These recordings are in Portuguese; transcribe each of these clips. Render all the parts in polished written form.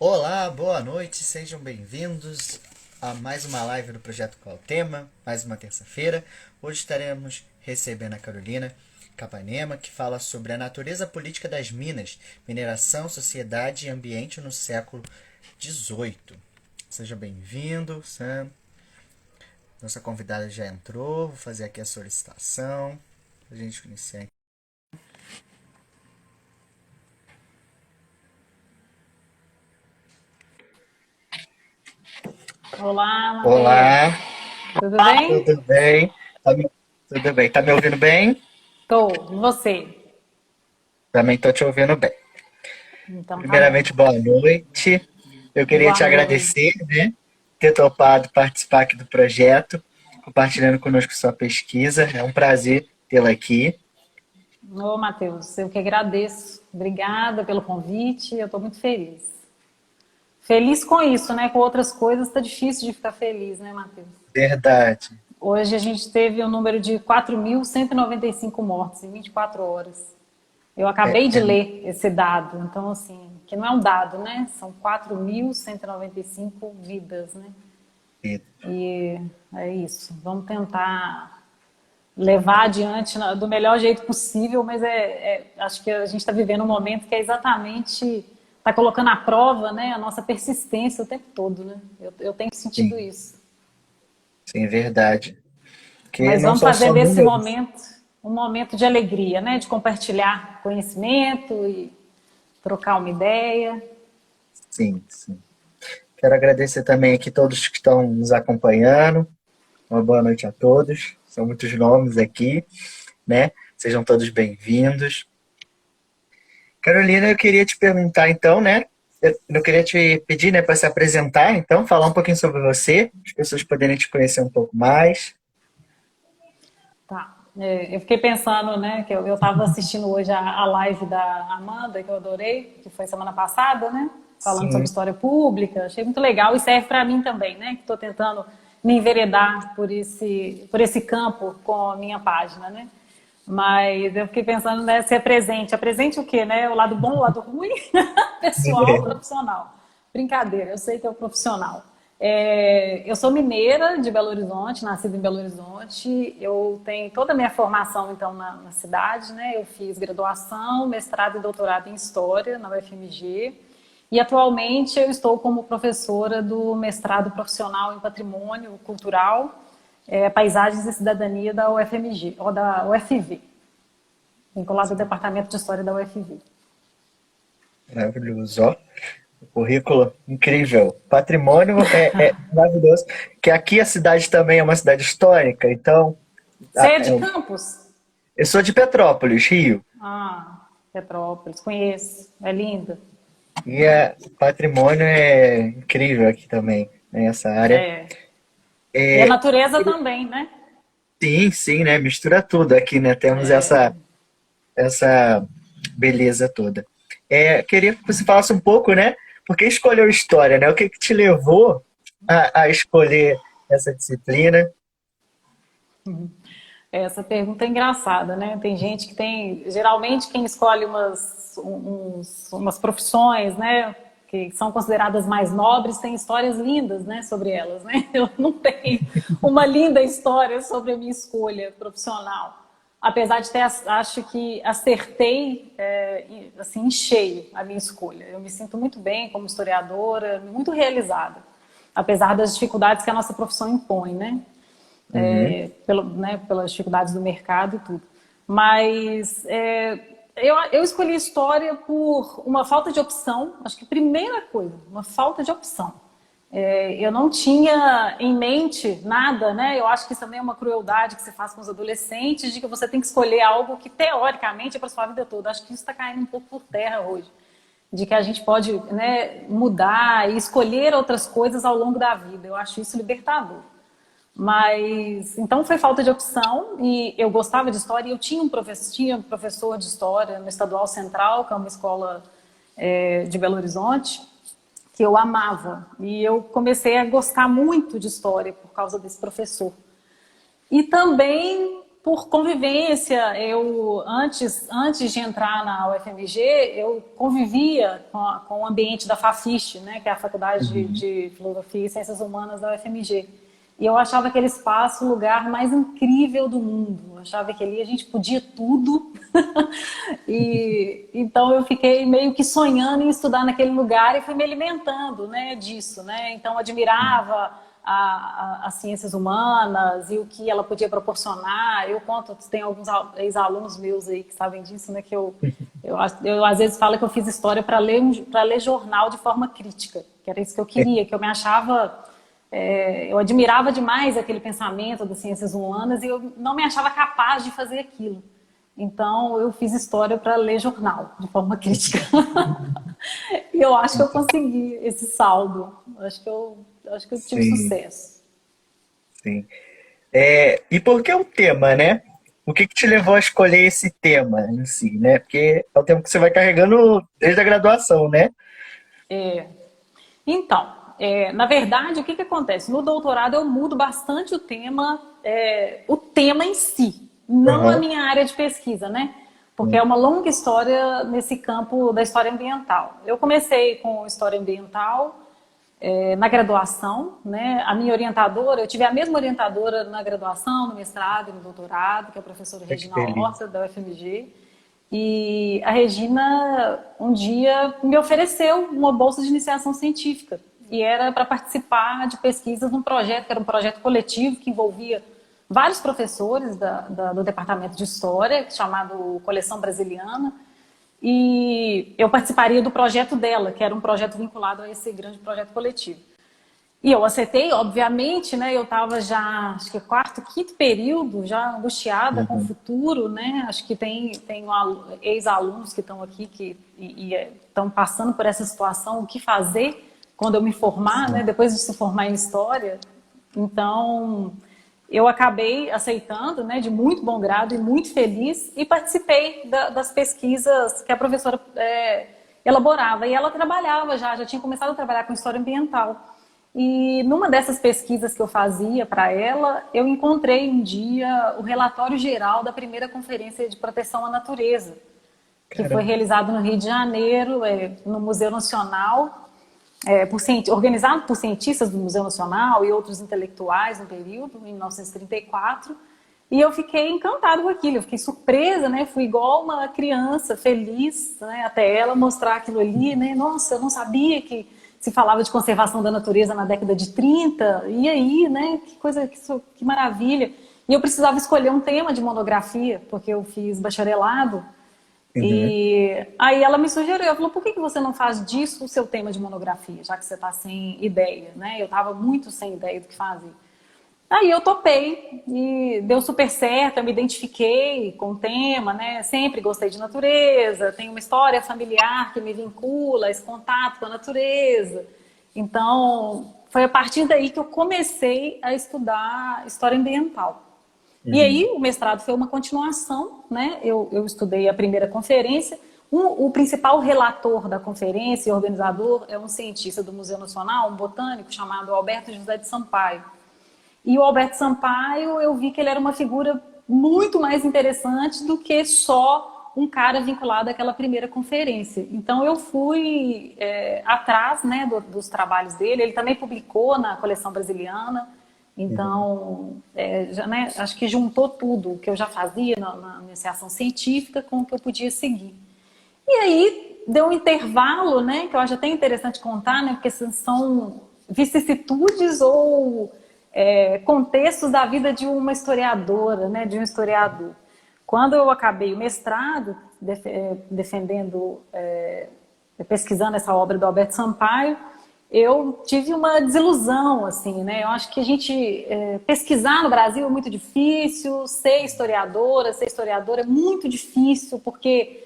Olá, boa noite, sejam bem-vindos a mais uma live do Projeto Qual o Tema, mais uma terça-feira. Hoje estaremos recebendo a Carolina Capanema, que fala sobre a natureza política das minas, mineração, sociedade e ambiente no século XVIII. Seja bem-vindo, Sam. Nossa convidada já entrou, vou fazer aqui a solicitação, a gente iniciar. Olá, Matheus. Olá, Tudo bem? tudo bem? Tudo bem, tá me ouvindo bem? Tô. E você? Também tô te ouvindo bem. Então tá bom. Primeiramente, boa noite. Eu queria Boa te noite. agradecer, né, ter topado participar aqui do projeto, compartilhando conosco sua pesquisa. É um prazer tê-la aqui. Ô, Matheus, eu que agradeço. Obrigada pelo convite. Eu tô muito feliz. Feliz com isso, né? Com outras coisas tá difícil de ficar feliz, né, Matheus? Verdade. Hoje a gente teve um número de 4.195 mortes em 24 horas. Eu É, acabei de é, ler esse dado, então assim, que não é um dado, né? São 4.195 vidas, né? E é isso. Vamos tentar levar adiante do melhor jeito possível, mas acho que a gente está vivendo um momento que é exatamente está colocando à prova, né, a nossa persistência o tempo todo, né? Eu tenho sentido sim, isso. sim, verdade. Que Mas não vamos são fazer só desse números. momento um momento de alegria, né, de compartilhar conhecimento e trocar uma ideia. Sim, sim. Quero agradecer também aqui todos que estão nos acompanhando. Uma boa noite a todos. São muitos nomes aqui, né? Sejam todos bem-vindos. Carolina, eu queria te perguntar então, né? Eu queria te pedir, né, para se apresentar, então, falar um pouquinho sobre você, as pessoas poderem te conhecer um pouco mais. Tá. Eu fiquei pensando, né, que eu estava assistindo hoje a live da Amanda, que eu adorei, que foi semana passada, né, falando sobre Sim, história pública. Achei muito legal e serve para mim também, né, que estou tentando me enveredar por esse campo com a minha página, né. Mas eu fiquei pensando, né, ser presente. Apresente o quê, né? O lado bom, o lado ruim? Pessoal, profissional. Brincadeira, eu sei que é o profissional. Eu sou mineira de Belo Horizonte, nascida em Belo Horizonte. Eu tenho toda a minha formação, então, na cidade, né? Eu fiz graduação, mestrado e doutorado em História na UFMG. E atualmente eu estou como professora do mestrado profissional em Patrimônio Cultural, Paisagens e Cidadania da UFMG, ou da UFV, vinculado ao Departamento de História da UFV. maravilhoso, ó. Currículo incrível. Patrimônio é maravilhoso. Que aqui a cidade também é uma cidade histórica, então Você é de eu Campos? sou de Petrópolis, Rio, Ah, Petrópolis, conheço, é linda. e patrimônio é incrível aqui também, nessa área. É. E a natureza também, né? Sim, sim, né? Mistura tudo aqui, né? Temos essa beleza toda. Queria que você falasse um pouco, né? Por que escolheu história, né? O que te levou a escolher essa disciplina? Essa pergunta é engraçada, né? Tem gente que tem. Geralmente, quem escolhe umas profissões, né? Que são consideradas mais nobres, tem histórias lindas, né? Sobre elas, né? Eu não tenho uma linda história sobre a minha escolha profissional. Apesar de ter, acho que acertei assim, em cheio a minha escolha. Eu me sinto muito bem como historiadora, muito realizada, apesar das dificuldades que a nossa profissão impõe, né? Uhum, Pelas dificuldades do mercado e tudo. Mas eu escolhi história por uma falta de opção, acho que primeira coisa, uma falta de opção. Eu não tinha em mente nada, né? Eu acho que isso também é uma crueldade que se faz com os adolescentes, de que você tem que escolher algo que teoricamente é para sua vida toda. Acho que isso está caindo um pouco por terra hoje, de que a gente pode, né, mudar e escolher outras coisas ao longo da vida. Eu acho isso libertador. Mas então foi falta de opção e eu gostava de história e eu tinha um professor de história no Estadual Central, que é uma escola de Belo Horizonte, que eu amava. E eu comecei a gostar muito de história por causa desse professor. E também por convivência, antes de entrar na UFMG, eu convivia com o ambiente da FAFISH, né, que é a Faculdade de Filosofia e Ciências Humanas da UFMG. E eu achava aquele espaço o lugar mais incrível do mundo. Eu achava que ali a gente podia tudo. E então eu fiquei meio que sonhando em estudar naquele lugar e fui me alimentando, né, disso, né? Então eu admirava as ciências humanas e o que ela podia proporcionar. Eu conto, tem alguns ex-alunos meus aí que sabem disso, né? Que eu às vezes falo que eu fiz história para ler jornal de forma crítica, que era isso que eu queria, que eu me achava... eu admirava demais aquele pensamento das ciências humanas e eu não me achava capaz de fazer aquilo. Então, eu fiz história para ler jornal, de forma crítica. E eu acho que eu consegui esse saldo. Acho que eu tive Sim, sucesso. sim. E por que o tema, né? O que que te levou a escolher esse tema em si, né? Porque é o tema que você vai carregando desde a graduação, né? Então, na verdade, o que acontece? No doutorado eu mudo bastante o tema em si, não a Aham. minha área de pesquisa, né? Porque é uma longa história nesse campo da história ambiental. Eu comecei com história ambiental na graduação, né? A minha orientadora, eu tive a mesma orientadora na graduação, no mestrado e no doutorado, que é a professora Que Regina delícia. Horta, da UFMG. E a Regina, um dia, me ofereceu uma bolsa de iniciação científica. E era para participar de pesquisas num projeto, que era um projeto coletivo que envolvia vários professores do Departamento de História, chamado Coleção Brasiliana. E eu participaria do projeto dela, que era um projeto vinculado a esse grande projeto coletivo. E eu aceitei, obviamente, né? Eu estava já, acho que quarto, quinto período, já angustiada com o Uhum. futuro, né? Acho que tem ex-alunos que estão aqui estão passando por essa situação, o que fazer quando eu me formar, né? Sim. Depois de se formar em História. Então, eu acabei aceitando, né? De muito bom grado e muito feliz e participei das pesquisas que a professora elaborava. E ela trabalhava já tinha começado a trabalhar com História Ambiental. E numa dessas pesquisas que eu fazia para ela, eu encontrei um dia o relatório geral da primeira Conferência de Proteção à Natureza, que foi Caramba. realizado no Rio de Janeiro, no Museu Nacional, organizado por cientistas do Museu Nacional e outros intelectuais no período, em 1934. E eu fiquei encantada com aquilo, eu fiquei surpresa, né? Fui igual uma criança, feliz, né? Até ela mostrar aquilo ali, né? Nossa, eu não sabia que se falava de conservação da natureza na década de 30, e aí, né? Que coisa, que maravilha. E eu precisava escolher um tema de monografia, porque eu fiz bacharelado, Uhum. e aí ela me sugeriu, ela falou, por que você não faz disso o seu tema de monografia, já que você está sem ideia, né? Eu estava muito sem ideia do que fazer. Aí eu topei e deu super certo, eu me identifiquei com o tema, né? Sempre gostei de natureza, tenho uma história familiar que me vincula a esse contato com a natureza. Então, foi a partir daí que eu comecei a estudar história ambiental. E aí Uhum. o mestrado foi uma continuação, né? Eu estudei a primeira conferência. O principal relator da conferência e organizador é um cientista do Museu Nacional, um botânico chamado Alberto José de Sampaio. E o Alberto Sampaio, eu vi que ele era uma figura muito mais interessante do que só um cara vinculado àquela primeira conferência. Então eu fui atrás, né, dos trabalhos dele. Ele também publicou na coleção brasiliana. Uhum. Então, né, acho que juntou tudo o que eu já fazia na iniciação científica com o que eu podia seguir. E aí deu um intervalo, né, que eu acho até interessante contar, né, porque são vicissitudes ou contextos da vida de uma historiadora, né, de um historiador. Quando eu acabei o mestrado, defendendo, pesquisando essa obra do Alberto Sampaio, eu tive uma desilusão, assim, né? Eu acho que a gente pesquisar no Brasil é muito difícil, ser historiadora é muito difícil, porque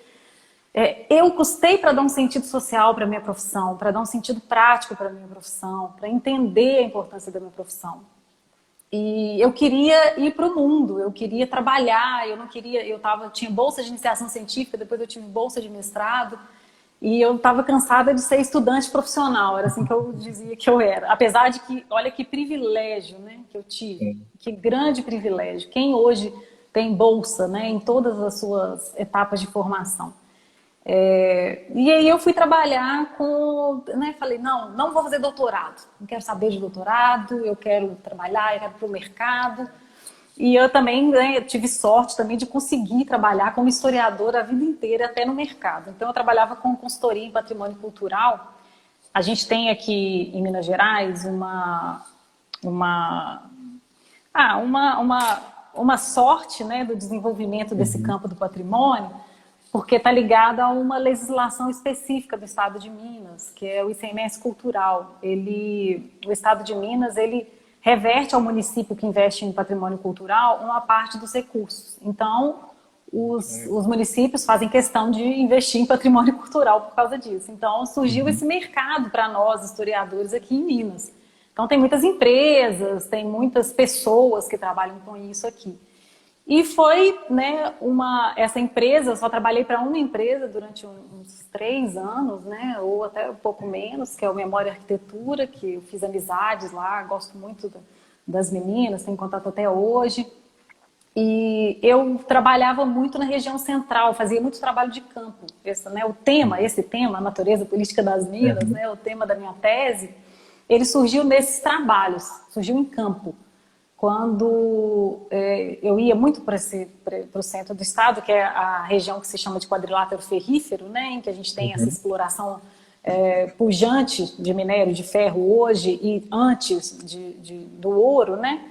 eu custei para dar um sentido social para a minha profissão, para dar um sentido prático para a minha profissão, para entender a importância da minha profissão. E eu queria ir para o mundo, eu queria trabalhar, eu não queria, tinha bolsa de iniciação científica, depois eu tive bolsa de mestrado, e eu estava cansada de ser estudante profissional, era assim que eu dizia que eu era. Apesar de que, olha que privilégio, né, que eu tive, Sim. que grande privilégio. Quem hoje tem bolsa, né, em todas as suas etapas de formação. E aí eu fui trabalhar com, né, falei, não vou fazer doutorado, não quero saber de doutorado, eu quero trabalhar, eu quero ir para o mercado. E eu também, né, tive sorte também de conseguir trabalhar como historiadora a vida inteira, até no mercado. Então eu trabalhava com consultoria em patrimônio cultural. A gente tem aqui em Minas Gerais uma sorte, né, do desenvolvimento desse campo do patrimônio, porque está ligada a uma legislação específica do Estado de Minas, que é o ICMS cultural. O Estado de Minas, ele reverte ao município que investe em patrimônio cultural uma parte dos recursos. Então, os municípios fazem questão de investir em patrimônio cultural por causa disso. Então, surgiu esse mercado para nós, historiadores, aqui em Minas. Então, tem muitas empresas, tem muitas pessoas que trabalham com isso aqui. E foi, né, essa empresa, eu só trabalhei para uma empresa durante uns 3 anos, né, ou até um pouco menos, que é o Memória e Arquitetura, que eu fiz amizades lá, gosto muito das meninas, tenho contato até hoje. E eu trabalhava muito na região central, fazia muito trabalho de campo. Esse tema, a natureza política das Minas, né, o tema da minha tese, ele surgiu nesses trabalhos, surgiu em campo. Quando eu ia muito para o centro do estado, que é a região que se chama de quadrilátero ferrífero, né, em que a gente tem essa exploração pujante de minério de ferro hoje e antes do ouro, né?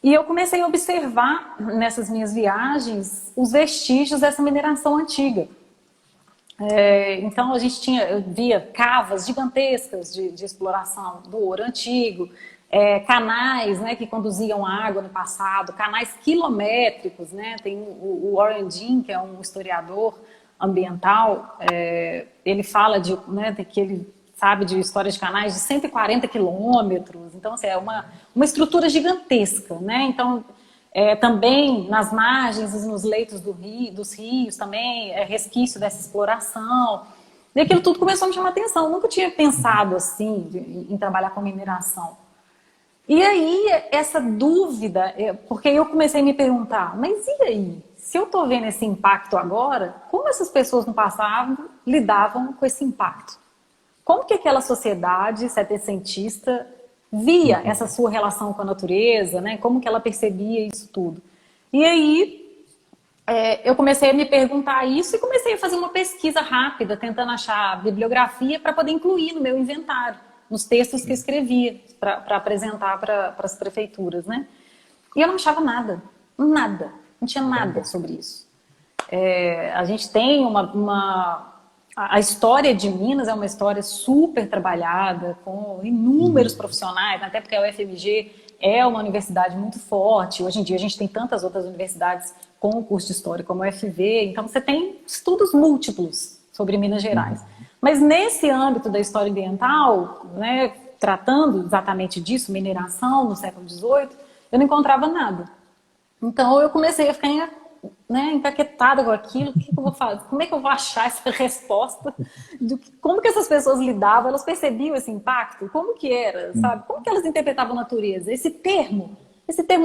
E eu comecei a observar nessas minhas viagens os vestígios dessa mineração antiga. Então eu via cavas gigantescas de exploração do ouro antigo, canais, né, que conduziam água no passado, canais quilométricos, né? Tem o Warren Dean, que é um historiador ambiental, ele fala que ele sabe de história de canais de 140 quilômetros, então assim, é uma estrutura gigantesca, né? Então também nas margens e nos leitos dos rios também resquício dessa exploração. E aquilo tudo começou a me chamar atenção. Eu nunca tinha pensado assim em trabalhar com mineração. E aí, essa dúvida, porque eu comecei a me perguntar, mas e aí? Se eu estou vendo esse impacto agora, como essas pessoas no passado lidavam com esse impacto? Como que aquela sociedade setecentista via essa sua relação com a natureza, né? Como que ela percebia isso tudo? E aí, eu comecei a me perguntar isso e comecei a fazer uma pesquisa rápida, tentando achar bibliografia para poder incluir no meu inventário, nos textos que eu escrevia para apresentar para as prefeituras, né? E eu não achava nada, não tinha nada sobre isso. A gente tem a história de Minas é uma história super trabalhada, com inúmeros profissionais, até porque a UFMG é uma universidade muito forte. Hoje em dia a gente tem tantas outras universidades com o curso de História, como a UFV, então você tem estudos múltiplos sobre Minas Gerais. Mas nesse âmbito da história ambiental, né, tratando exatamente disso, mineração no século XVIII, eu não encontrava nada. Então eu comecei a ficar empaquetada com aquilo. O que eu vou fazer? Como é que eu vou achar essa resposta? Como que essas pessoas lidavam? Elas percebiam esse impacto? Como que era? Sabe? Como que elas interpretavam a natureza? Esse termo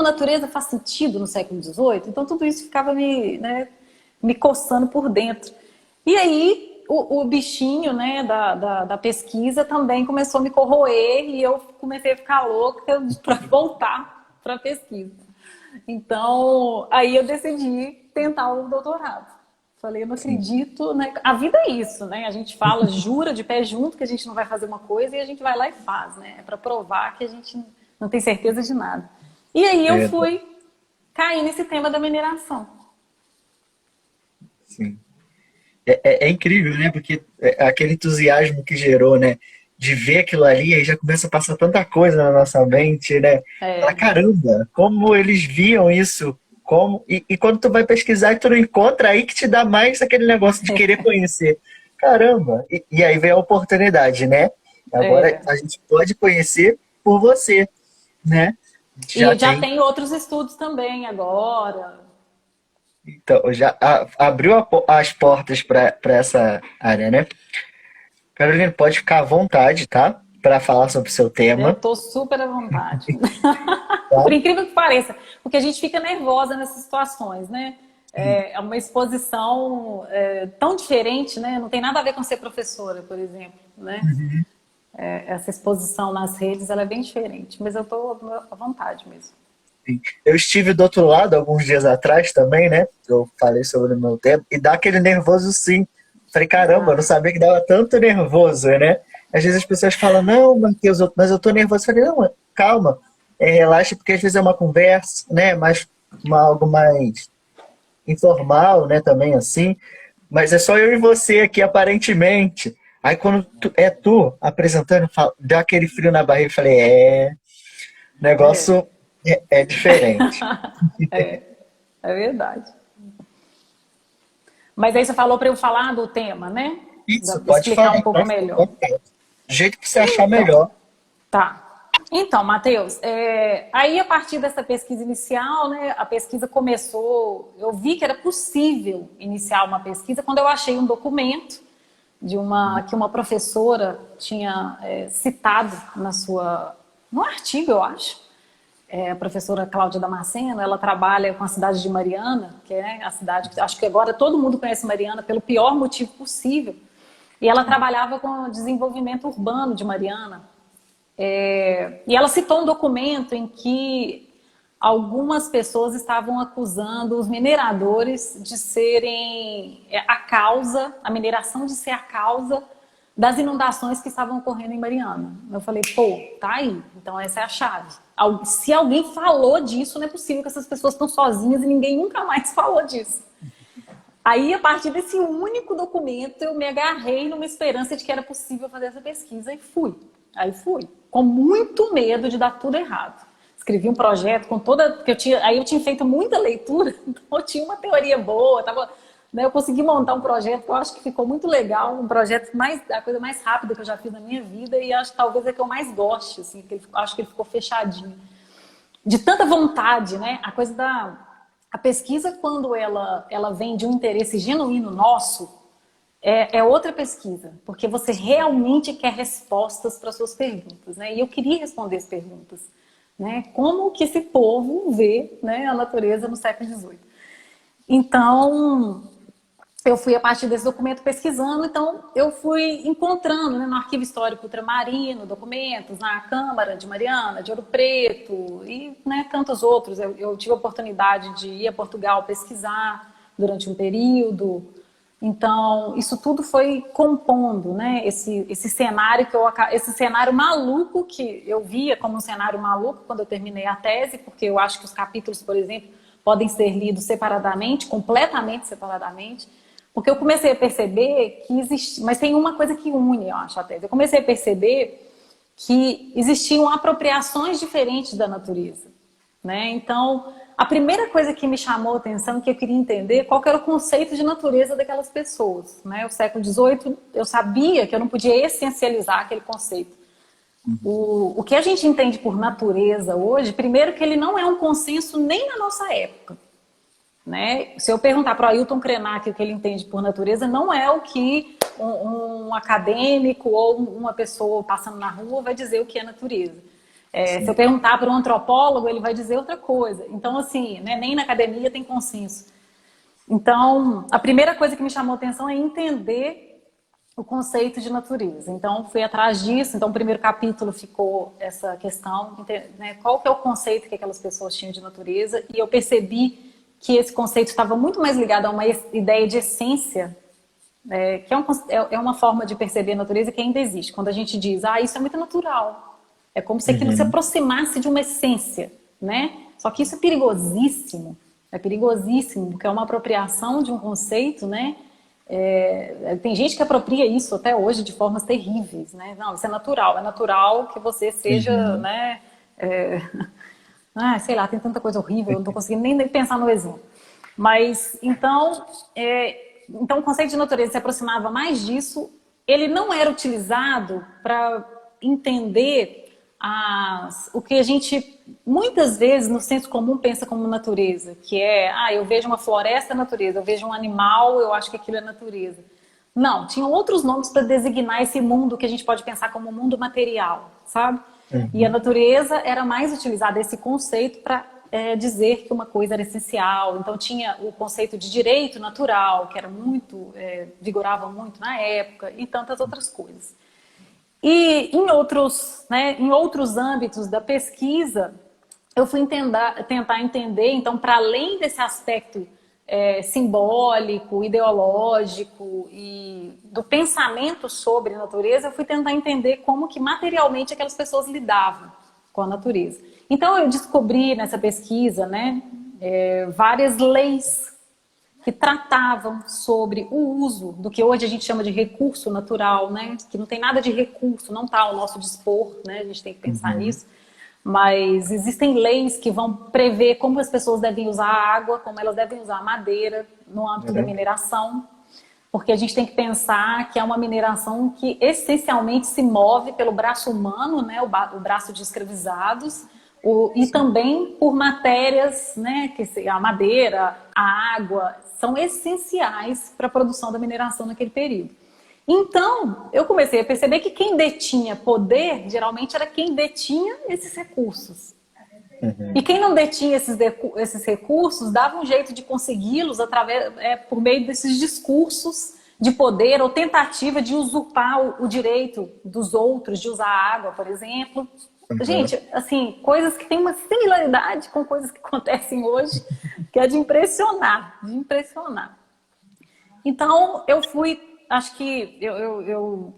natureza faz sentido no século XVIII? Então tudo isso ficava me coçando por dentro. E aí o bichinho, né, da pesquisa também começou a me corroer e eu comecei a ficar louca para voltar para a pesquisa. Então, aí eu decidi tentar o doutorado. Falei, eu não acredito, né? A vida é isso, né? A gente fala, jura de pé junto que a gente não vai fazer uma coisa e a gente vai lá e faz, né? É para provar que a gente não tem certeza de nada. E aí eu fui cair nesse tema da mineração. Sim. É incrível, né? Porque aquele entusiasmo que gerou, né? De ver aquilo ali, aí já começa a passar tanta coisa na nossa mente, né? Fala, caramba, como eles viam isso, e quando tu vai pesquisar e tu não encontra, aí que te dá mais aquele negócio de querer conhecer. Caramba! E aí vem a oportunidade, né? Agora a gente pode conhecer por você, né? Já tem outros estudos também agora. Então, já abriu as portas para essa área, né? Carolina, pode ficar à vontade, tá? Para falar sobre o seu tema. Eu tô super à vontade. Por incrível que pareça, porque a gente fica nervosa nessas situações, né? É uma exposição tão diferente, né? Não tem nada a ver com ser professora, por exemplo, né? Essa exposição nas redes, ela é bem diferente, mas eu estou à vontade mesmo. Sim. Eu estive do outro lado alguns dias atrás também, né? Eu falei sobre o meu tempo, e dá aquele nervoso sim. Falei, caramba, eu não sabia que dava tanto nervoso, né? Às vezes as pessoas falam, não, Matheus, mas eu tô nervoso. Eu falei, não, calma, relaxa, porque às vezes é uma conversa, né? Algo mais informal, né? Também assim. Mas é só eu e você aqui, aparentemente. Aí quando tu apresentando, deu aquele frio na barriga, eu falei, o É, negócio é diferente. é, é verdade. Mas aí você falou para eu falar do tema, né? Isso, pode Explicar um falar, pouco pode melhor. falar. Do jeito que você achar Então, melhor. tá. Então, Matheus, aí a partir dessa pesquisa inicial, né, a pesquisa começou, eu vi que era possível iniciar uma pesquisa quando eu achei um documento que uma professora tinha citado no artigo, eu acho. A professora Cláudia Damasceno, ela trabalha com a cidade de Mariana, que é a cidade que acho que agora todo mundo conhece Mariana pelo pior motivo possível. E ela trabalhava com o desenvolvimento urbano de Mariana. E ela citou um documento em que algumas pessoas estavam acusando os mineradores de serem a mineração de ser a causa das inundações que estavam ocorrendo em Mariana. Eu falei, pô, tá aí, então essa é a chave. Se alguém falou disso, não é possível que essas pessoas estão sozinhas e ninguém nunca mais falou disso. Aí, a partir desse único documento, eu me agarrei numa esperança de que era possível fazer essa pesquisa e fui. Aí fui, com muito medo de dar tudo errado. Escrevi um projeto com toda... Porque aí eu tinha feito muita leitura, então eu tinha uma teoria boa, eu consegui montar um projeto que eu acho que ficou muito legal, um projeto a coisa mais rápida que eu já fiz na minha vida e acho que talvez é que eu mais goste, assim, acho que ele ficou fechadinho. De tanta vontade, né? A pesquisa, quando ela vem de um interesse genuíno nosso, é outra pesquisa, porque você realmente quer respostas para suas perguntas, né? E eu queria responder as perguntas, né? Como que esse povo vê, né, a natureza no século XVIII? Então, eu fui a partir desse documento pesquisando, então eu fui encontrando, né, no Arquivo Histórico Ultramarino documentos, na Câmara de Mariana, de Ouro Preto e, né, tantos outros. Eu tive a oportunidade de ir a Portugal pesquisar durante um período. Então, isso tudo foi compondo, né, esse cenário esse cenário maluco que eu via como um cenário maluco quando eu terminei a tese, porque eu acho que os capítulos, por exemplo, podem ser lidos separadamente, completamente separadamente. Porque eu comecei a perceber que existe, mas tem uma coisa que une, eu acho, a tese. Eu comecei a perceber que existiam apropriações diferentes da natureza, né? Então, a primeira coisa que me chamou a atenção, que eu queria entender, qual que era o conceito de natureza daquelas pessoas, né? O século XVIII, eu sabia que eu não podia essencializar aquele conceito. O que a gente entende por natureza hoje, primeiro que ele não é um consenso nem na nossa época. Né? Se eu perguntar para o Ailton Krenak o que ele entende por natureza, não é o que um acadêmico ou uma pessoa passando na rua vai dizer o que é natureza. Se eu perguntar para um antropólogo, ele vai dizer outra coisa. Então, assim, né, nem na academia tem consenso. Então, a primeira coisa que me chamou a atenção é entender o conceito de natureza. Então, fui atrás disso. Então, o primeiro capítulo ficou essa questão, né, qual que é o conceito que aquelas pessoas tinham de natureza, e eu percebi que esse conceito estava muito mais ligado a uma ideia de essência, que é uma forma de perceber a natureza que ainda existe. Quando a gente diz, isso é muito natural. É como se aquilo se aproximasse de uma essência, né? Só que isso é perigosíssimo, porque é uma apropriação de um conceito, né? Tem gente que apropria isso até hoje de formas terríveis, né? Não, isso é natural que você seja, né? Sei lá, tem tanta coisa horrível, eu não estou conseguindo nem pensar no exemplo. Mas, então o conceito de natureza se aproximava mais disso. Ele não era utilizado para entender o que a gente, muitas vezes, no senso comum, pensa como natureza, que eu vejo uma floresta, é natureza, eu vejo um animal, eu acho que aquilo é natureza. Não, tinham outros nomes para designar esse mundo que a gente pode pensar como mundo material, sabe? E a natureza era mais utilizada, esse conceito, para dizer que uma coisa era essencial. Então tinha o conceito de direito natural, que era muito, vigorava muito na época, e tantas outras coisas. E em outros âmbitos da pesquisa, eu fui tentar entender, então, para além desse aspecto simbólico, ideológico e do pensamento sobre a natureza, eu fui tentar entender como que materialmente aquelas pessoas lidavam com a natureza. Então, eu descobri nessa pesquisa, né, várias leis que tratavam sobre o uso do que hoje a gente chama de recurso natural, né? Que não tem nada de recurso, não está ao nosso dispor, né? A gente tem que pensar nisso. Mas existem leis que vão prever como as pessoas devem usar a água, como elas devem usar a madeira no âmbito da mineração, porque a gente tem que pensar que é uma mineração que essencialmente se move pelo braço humano, né? O braço de escravizados, e também por matérias, né? Que a madeira, a água, são essenciais para a produção da mineração naquele período. Então, eu comecei a perceber que quem detinha poder, geralmente, era quem detinha esses recursos. E quem não detinha esses recursos, dava um jeito de consegui-los por meio desses discursos de poder ou tentativa de usurpar o direito dos outros, de usar água, por exemplo. Gente, assim, coisas que têm uma similaridade com coisas que acontecem hoje, que é de impressionar, de impressionar. Então, eu fui, acho que,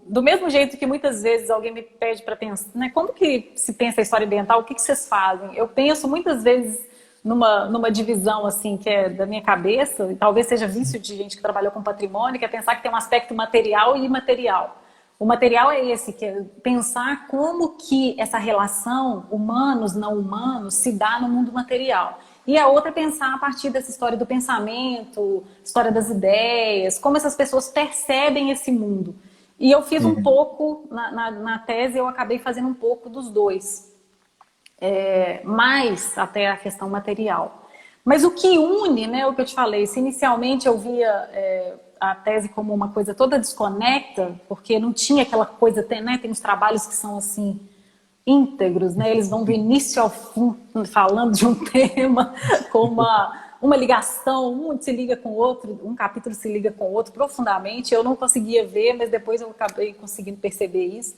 do mesmo jeito que muitas vezes alguém me pede para pensar, né, como que se pensa a história ambiental, o que vocês fazem? Eu penso muitas vezes numa divisão, assim, que é da minha cabeça, e talvez seja vício de gente que trabalhou com patrimônio, que é pensar que tem um aspecto material e imaterial. O material é esse, que é pensar como que essa relação humanos, não humanos, se dá no mundo material. E a outra é pensar a partir dessa história do pensamento, história das ideias, como essas pessoas percebem esse mundo. E eu fiz um pouco, na tese, eu acabei fazendo um pouco dos dois. Mais até a questão material. Mas o que une, né, o que eu te falei, se inicialmente eu via a tese como uma coisa toda desconecta, porque não tinha aquela coisa, né, tem uns trabalhos que são assim, íntegros, né, eles vão do início ao fim falando de um tema com uma ligação, um se liga com o outro, um capítulo se liga com o outro profundamente, eu não conseguia ver, mas depois eu acabei conseguindo perceber isso,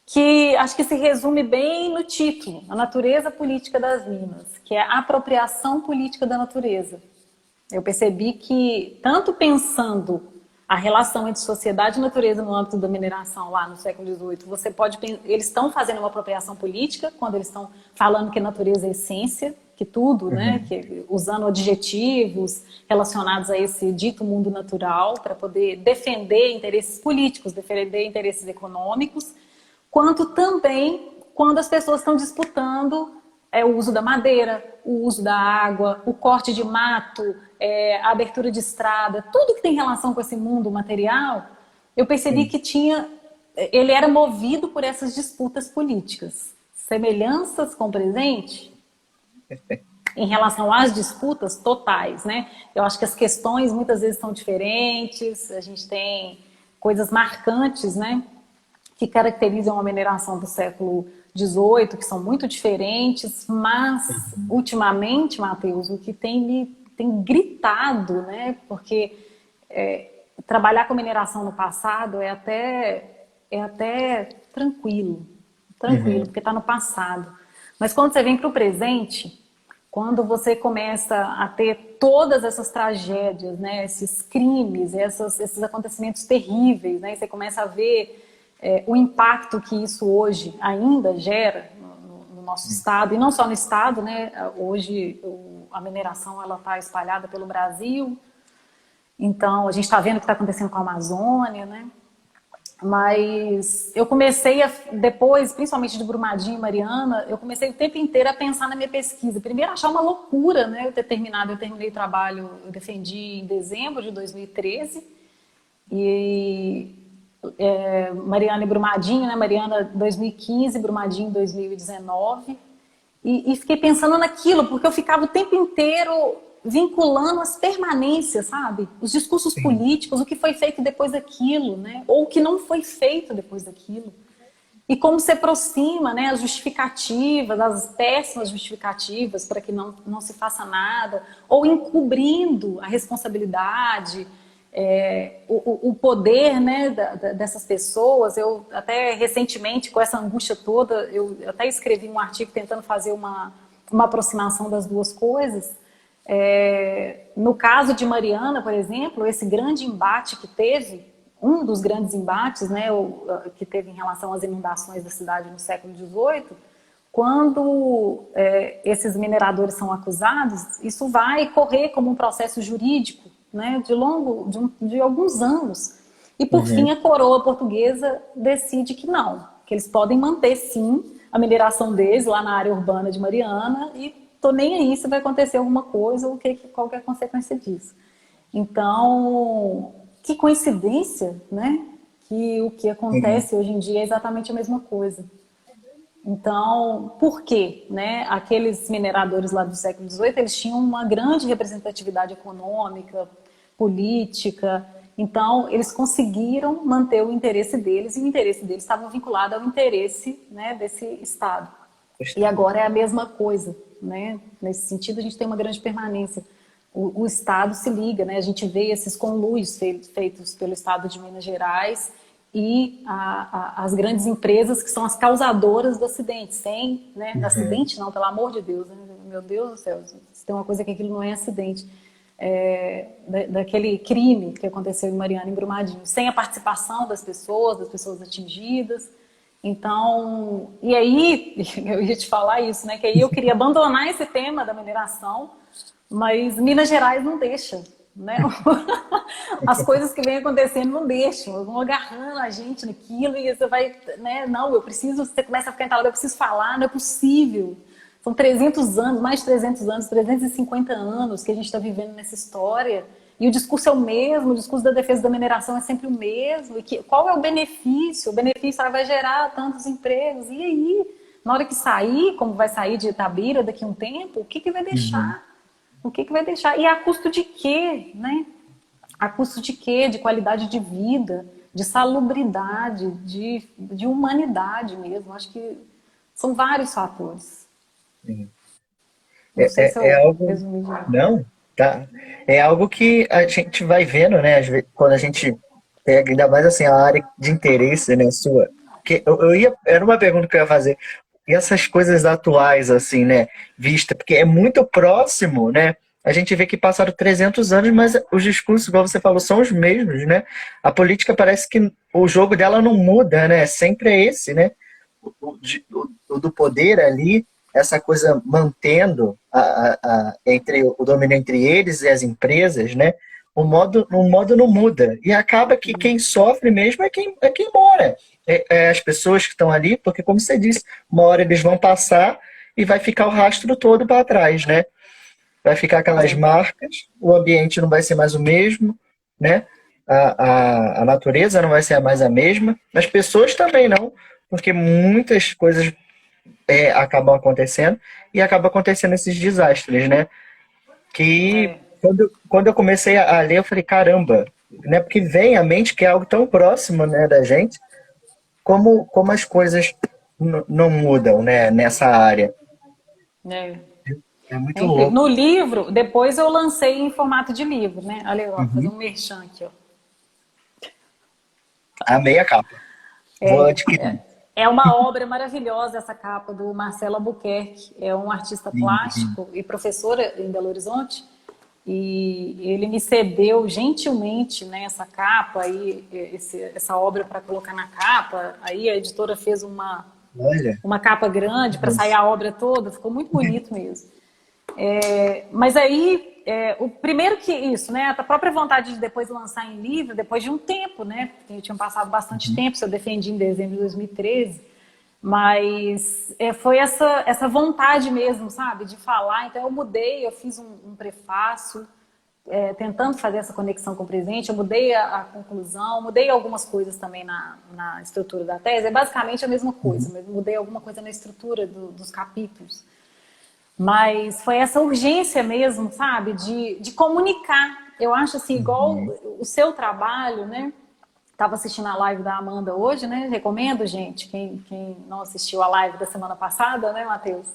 que acho que se resume bem no título, A Natureza Política das Minas, que é a apropriação política da natureza. Eu percebi que, tanto pensando a relação entre sociedade e natureza no âmbito da mineração lá no século XVIII, eles estão fazendo uma apropriação política quando eles estão falando que a natureza é essência, que tudo, né, usando adjetivos relacionados a esse dito mundo natural para poder defender interesses políticos, defender interesses econômicos, quanto também quando as pessoas estão disputando o uso da madeira, o uso da água, o corte de mato, a abertura de estrada, tudo que tem relação com esse mundo material, eu percebi que ele era movido por essas disputas políticas. Semelhanças com o presente em relação às disputas totais, né? Eu acho que as questões muitas vezes são diferentes, a gente tem coisas marcantes, né, que caracterizam a mineração do século XVIII, que são muito diferentes, mas, ultimamente, Matheus, o que tem gritado, né, porque trabalhar com mineração no passado é até tranquilo, porque está no passado. Mas quando você vem para o presente, quando você começa a ter todas essas tragédias, né, esses crimes, esses acontecimentos terríveis, né, e você começa a ver o impacto que isso hoje ainda gera no nosso estado, e não só no estado, né? Hoje a mineração está espalhada pelo Brasil, então a gente está vendo o que está acontecendo com a Amazônia, né? Mas eu comecei, depois, principalmente de Brumadinho e Mariana, eu comecei o tempo inteiro a pensar na minha pesquisa. Primeiro, achar uma loucura, né? Eu terminei o trabalho, eu defendi em dezembro de 2013, e Mariana e Brumadinho, né? Mariana 2015, Brumadinho 2019, e fiquei pensando naquilo, porque eu ficava o tempo inteiro vinculando as permanências, sabe? Os discursos políticos, o que foi feito depois daquilo, né? Ou o que não foi feito depois daquilo. E como se aproxima, né, as justificativas, as péssimas justificativas para que não se faça nada, ou encobrindo a responsabilidade, o poder, né, dessas pessoas. Eu até recentemente, com essa angústia toda, eu até escrevi um artigo tentando fazer uma aproximação das duas coisas. No caso de Mariana, por exemplo, esse grande embate que teve, um dos grandes embates, né, que teve em relação às inundações da cidade no século XVIII, quando esses mineradores são acusados, isso vai correr como um processo jurídico, né, de alguns anos. E, por fim, a coroa portuguesa decide que não, que eles podem manter, sim, a mineração deles lá na área urbana de Mariana e tô nem aí se vai acontecer alguma coisa ou qual que é a consequência disso. Então, que coincidência, né? Que o que acontece hoje em dia é exatamente a mesma coisa. Então, por quê? Né? Aqueles mineradores lá do século XVIII, eles tinham uma grande representatividade econômica, política. Então, eles conseguiram manter o interesse deles, e o interesse deles estava vinculado ao interesse, né, desse Estado. E agora é a mesma coisa, né? Nesse sentido, a gente tem uma grande permanência. O Estado se liga, né? A gente vê esses conluios feitos pelo Estado de Minas Gerais e as grandes empresas que são as causadoras do acidente. Sem, né? Acidente não, pelo amor de Deus, né? Meu Deus do céu, se tem uma coisa que aquilo não é acidente. Daquele crime que aconteceu em Mariana, em Brumadinho, sem a participação das pessoas atingidas. Então, e aí, eu ia te falar isso, né? Que aí eu queria abandonar esse tema da mineração, mas Minas Gerais não deixa, né? As coisas que vêm acontecendo não deixam, vão agarrando a gente naquilo e você vai, né? Não, eu preciso, você começa a ficar entalado, eu preciso falar, não é possível. São 300 anos, mais de 300 anos, 350 anos que a gente está vivendo nessa história. E o discurso é o mesmo, o discurso da defesa da mineração é sempre o mesmo. E qual é o benefício? O benefício vai gerar tantos empregos. E aí, na hora que sair, como vai sair de Itabira daqui a um tempo, o que vai deixar? O que vai deixar? E a custo de quê? Né? A custo de quê? De qualidade de vida, de salubridade, de humanidade mesmo. Acho que são vários fatores. Não sei se eu Algo. resumi já. Não, tá. É algo que a gente vai vendo, né? Quando a gente pega, ainda mais assim, a área de interesse, né, sua. Que era uma pergunta que eu ia fazer. E essas coisas atuais, assim, né, vista, porque é muito próximo, né? A gente vê que passaram 300 anos, mas os discursos, igual você falou, são os mesmos, né? A política parece que o jogo dela não muda, né? Sempre é esse, né? O do poder ali, essa coisa mantendo entre o domínio entre eles e as empresas, né? O modo não muda. E acaba que quem sofre mesmo é quem mora. As pessoas que estão ali, porque, como você disse, uma hora eles vão passar e vai ficar o rastro todo para trás, né? Vai ficar aquelas marcas, o ambiente não vai ser mais o mesmo, né? A natureza não vai ser mais a mesma, as pessoas também não, porque muitas coisas acabam acontecendo e acabam acontecendo esses desastres, né? Que quando eu comecei a ler, eu falei, caramba, né? Porque vem à mente que é algo tão próximo, né, da gente, como as coisas não mudam, né, nessa área. É. É muito É incrível. louco. No livro, depois eu lancei em formato de livro, né? Olha, ó, vou fazer um merchan aqui, ó. Amei a capa. Vou adquirir. É uma obra maravilhosa essa capa do Marcelo Albuquerque. É um artista plástico e professor em Belo Horizonte. E ele me cedeu gentilmente, né, essa capa, aí, essa obra para colocar na capa. Aí a editora fez uma capa grande para sair a obra toda. Ficou muito bonito mesmo. Mas aí, o primeiro que isso, né, a própria vontade de depois lançar em livro, depois de um tempo, né, porque tinha passado bastante tempo, isso eu defendi em dezembro de 2013, mas foi essa vontade mesmo, sabe, de falar. Então eu mudei, eu fiz um prefácio, tentando fazer essa conexão com o presente, eu mudei a conclusão, mudei algumas coisas também na estrutura da tese, é basicamente a mesma coisa, mas mudei alguma coisa na estrutura dos capítulos. Mas foi essa urgência mesmo, sabe, de comunicar. Eu acho assim, igual o seu trabalho, né? Estava assistindo a live da Amanda hoje, né? Recomendo, gente, quem não assistiu a live da semana passada, né, Matheus?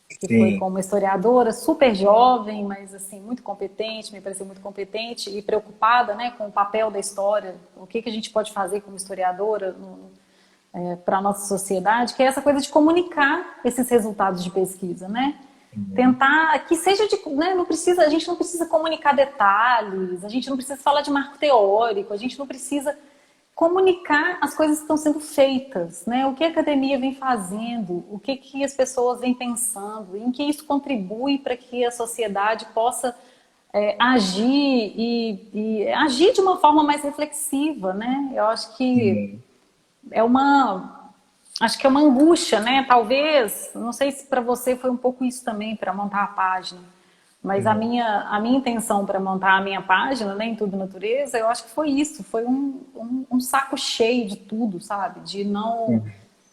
Que foi Sim. com uma historiadora super jovem, mas assim muito competente, me pareceu muito competente e preocupada, né, com o papel da história, o que a gente pode fazer como historiadora para a nossa sociedade, que é essa coisa de comunicar esses resultados de pesquisa, né? Uhum. Tentar que seja né, não precisa, a gente não precisa comunicar detalhes, a gente não precisa falar de marco teórico, a gente não precisa comunicar as coisas que estão sendo feitas, né? O que a academia vem fazendo, o que as pessoas vêm pensando, em que isso contribui para que a sociedade possa agir e agir de uma forma mais reflexiva, né? Eu acho que Sim. é uma acho que é uma angústia, né? Talvez, não sei se para você foi um pouco isso também para montar a página, mas a Uhum. minha intenção para montar a minha página, né, em Tudo Natureza, eu acho que foi isso, foi um saco cheio de tudo, sabe? Uhum.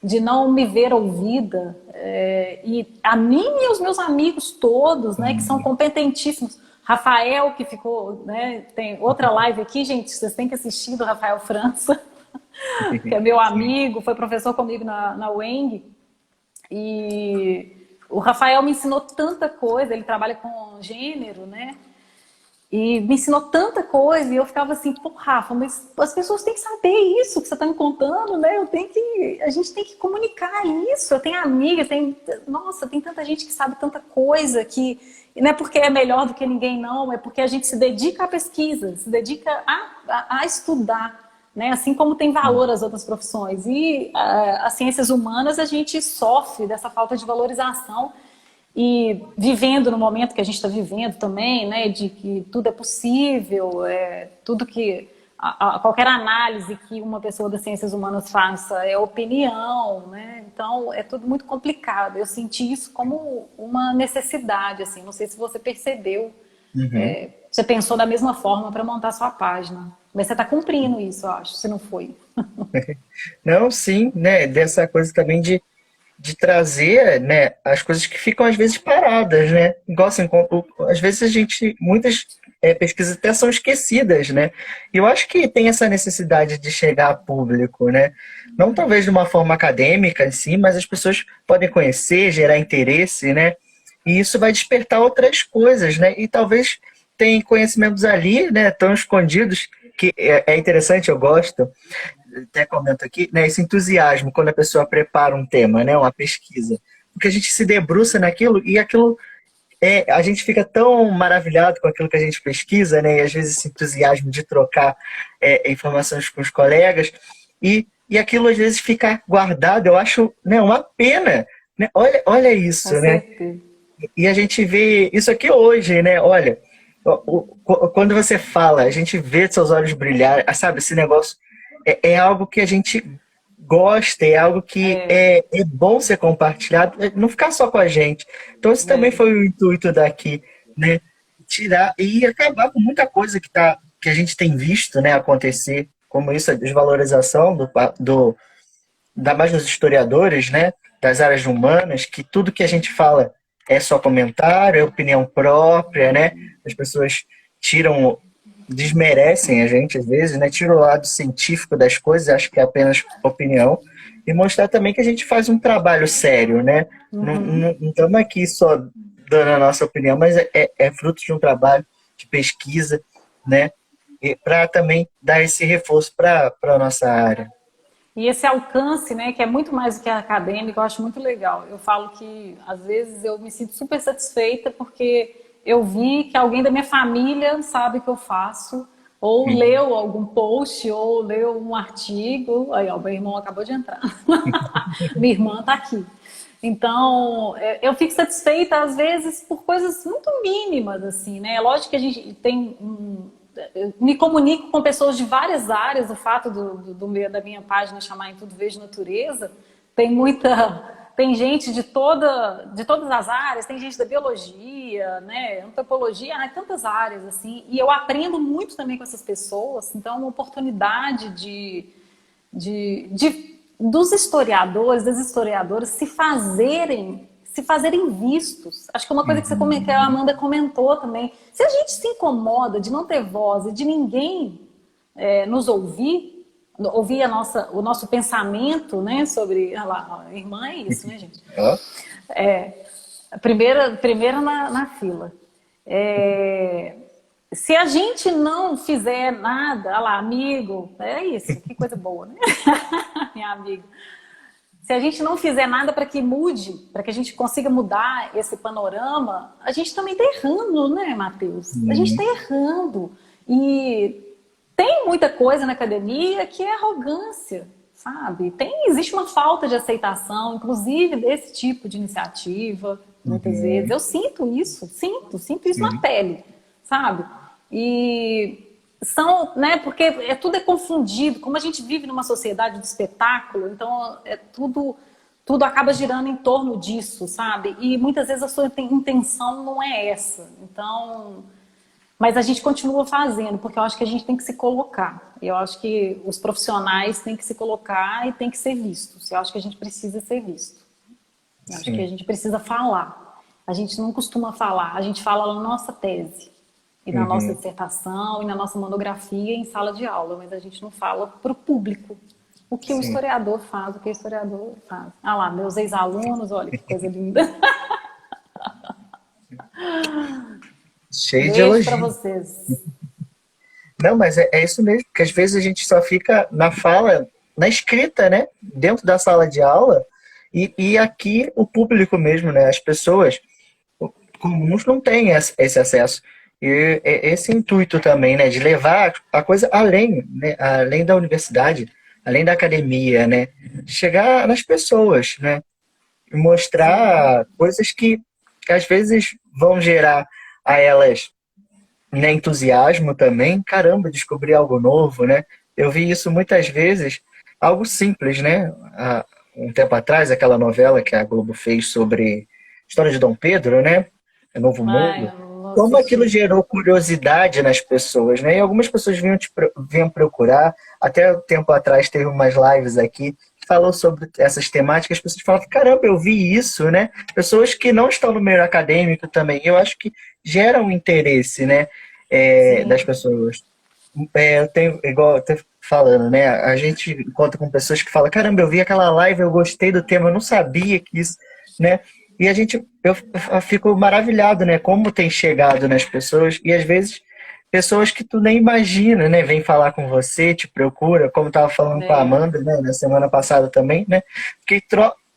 De não me ver ouvida, e a mim e os meus amigos todos, né, que são Uhum. competentíssimos. Rafael, que ficou, né, tem outra live aqui, gente, vocês têm que assistir do Rafael França, que é meu Sim. amigo, foi professor comigo na UENG, e o Rafael me ensinou tanta coisa, ele trabalha com gênero, né? E me ensinou tanta coisa, e eu ficava assim, pô, Rafa, mas as pessoas têm que saber isso que você está me contando, né? A gente tem que comunicar isso. Eu tenho amiga, nossa, tem tanta gente que sabe tanta coisa que não é porque é melhor do que ninguém, não, é porque a gente se dedica à pesquisa, se dedica a estudar. Né? Assim como tem valor as outras profissões. E as ciências humanas, a gente sofre dessa falta de valorização e vivendo no momento que a gente está vivendo também, né, de que tudo é possível, tudo que qualquer análise que uma pessoa das ciências humanas faça é opinião, né? Então é tudo muito complicado. Eu senti isso como uma necessidade, assim. Não sei se você percebeu, Uhum. você pensou da mesma forma para montar sua página, mas você está cumprindo isso, eu acho. Se não foi. Não, sim, né? Dessa coisa também de trazer, né, as coisas que ficam às vezes paradas, né? Igual assim, às vezes muitas pesquisas até são esquecidas, né? E eu acho que tem essa necessidade de chegar a público, né? Não talvez de uma forma acadêmica em si, mas as pessoas podem conhecer, gerar interesse, né? E isso vai despertar outras coisas, né? E talvez tem conhecimentos ali, né, tão escondidos que é interessante, eu gosto, até comento aqui, né, esse entusiasmo quando a pessoa prepara um tema, né, uma pesquisa. Porque a gente se debruça naquilo e aquilo a gente fica tão maravilhado com aquilo que a gente pesquisa, né, e às vezes esse entusiasmo de trocar informações com os colegas, e aquilo às vezes fica guardado, eu acho, né, uma pena. Né? Olha Com isso, né? certeza. E a gente vê isso aqui hoje, né? Olha, quando você fala, a gente vê seus olhos brilhar, sabe? Esse negócio é algo que a gente gosta, é algo que é bom ser compartilhado, não ficar só com a gente. Então, esse também É. foi o intuito daqui, né? Tirar e acabar com muita coisa que a gente tem visto, né, acontecer, como isso, a desvalorização ainda mais nos historiadores, né, das áreas humanas, que tudo que a gente fala é só comentário, é opinião própria, né? As pessoas tiram, desmerecem a gente às vezes, né? Tiram o lado científico das coisas, acho que é apenas opinião, e mostrar também que a gente faz um trabalho sério, né? Não estamos aqui só dando a nossa opinião, mas é fruto de um trabalho de pesquisa, né? E para também dar esse reforço para a nossa área. E esse alcance, né, que é muito mais do que acadêmico, eu acho muito legal. Eu falo que, às vezes, eu me sinto super satisfeita porque eu vi que alguém da minha família sabe o que eu faço, ou leu algum post, ou leu um artigo. Aí, ó, meu irmão acabou de entrar. Minha irmã está aqui. Então, eu fico satisfeita, às vezes, por coisas muito mínimas, assim, né? É lógico que a gente tem eu me comunico com pessoas de várias áreas, o fato da minha página chamar Em Tudo Vejo Natureza, tem gente de todas as áreas, tem gente da biologia, né, antropologia, tantas áreas, assim, e eu aprendo muito também com essas pessoas, então é uma oportunidade dos historiadores, das historiadoras se fazerem vistos. Acho que é uma coisa que a Uhum. Amanda comentou também. Se a gente se incomoda de não ter voz e de ninguém nos ouvir, ouvir o nosso pensamento, né, sobre... Olha lá, a irmã é isso, né, gente? Ó. É, primeira na fila. Se a gente não fizer nada, olha lá, amigo, é isso, que coisa boa, né? Minha amiga. Se a gente não fizer nada para que mude, para que a gente consiga mudar esse panorama, a gente também está errando, né, Matheus? A gente está errando. E tem muita coisa na academia que é arrogância, sabe? Existe uma falta de aceitação, inclusive desse tipo de iniciativa, muitas vezes. Eu sinto isso na pele, sabe? E são, né, porque tudo é confundido, como a gente vive numa sociedade de espetáculo, então tudo acaba girando em torno disso, sabe? E muitas vezes a sua intenção não é essa. Então, mas a gente continua fazendo, porque eu acho que a gente tem que se colocar. Eu acho que os profissionais têm que se colocar e têm que ser vistos. Eu acho que a gente precisa ser visto. Eu acho que a gente precisa falar. A gente não costuma falar, a gente fala na nossa tese. E na nossa dissertação, e na nossa monografia em sala de aula, mas a gente não fala para o público o que o historiador faz, o que o historiador faz. Ah lá, meus ex-alunos, olha que coisa linda. Cheio de Beijo para elogio. vocês. Não, mas é isso mesmo, porque às vezes a gente só fica na fala, na escrita, né? Dentro da sala de aula, e aqui o público mesmo, né? As pessoas comuns não têm esse acesso. E esse intuito também, né? De levar a coisa além, né? Além da universidade, além da academia, né? Chegar nas pessoas, né? E mostrar coisas que às vezes vão gerar a elas, né, entusiasmo também, caramba, descobrir algo novo, né? Eu vi isso muitas vezes, algo simples, né? Há um tempo atrás, aquela novela que a Globo fez sobre a história de Dom Pedro, né? O Novo Ai, Mundo. eu não Como aquilo assisti. gerou curiosidade nas pessoas, né? E algumas pessoas vinham procurar. Até um tempo atrás teve umas lives aqui que falou sobre essas temáticas. As pessoas falavam, caramba, eu vi isso, né? Pessoas que não estão no meio acadêmico também. Eu acho que gera um interesse, né? Das Sim, pessoas. Eu tenho, igual eu tô falando, né? A gente encontra com pessoas que falam, caramba, eu vi aquela live, eu gostei do tema, eu não sabia que isso, né? E eu fico maravilhado, né? Como tem chegado nas pessoas, e às vezes pessoas que tu nem imagina, né? Vêm falar com você, te procura, como eu tava falando com a é. Amanda, né? Na semana passada também, né? Que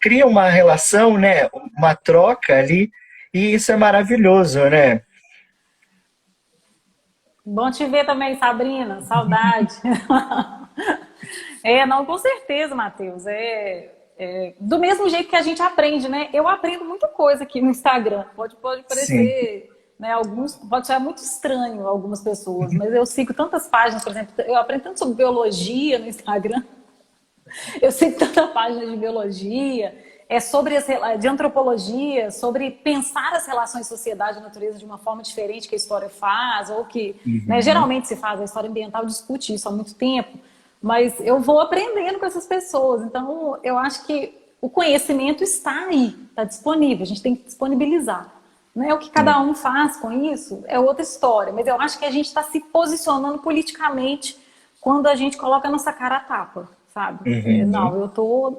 cria uma relação, né? Uma troca ali, e isso é maravilhoso, né? Bom te ver também, Sabrina. Saudade. Não, com certeza, Matheus. Do mesmo jeito que a gente aprende, né? Eu aprendo muita coisa aqui no Instagram. Pode Sim. parecer, né? Pode ser muito estranho a algumas pessoas, mas eu sigo tantas páginas, por exemplo, eu aprendo tanto sobre biologia no Instagram. Eu sigo tanta página de biologia, de antropologia, sobre pensar as relações sociedade e natureza de uma forma diferente que a história faz, ou que, né, Uhum. geralmente se faz, a história ambiental discute isso há muito tempo, mas eu vou aprendendo com essas pessoas. Então, eu acho que o conhecimento está aí, está disponível, a gente tem que disponibilizar. Não é o que cada um faz com isso, é outra história, mas eu acho que a gente está se posicionando politicamente quando a gente coloca a nossa cara a tapa, sabe? Não, Uhum.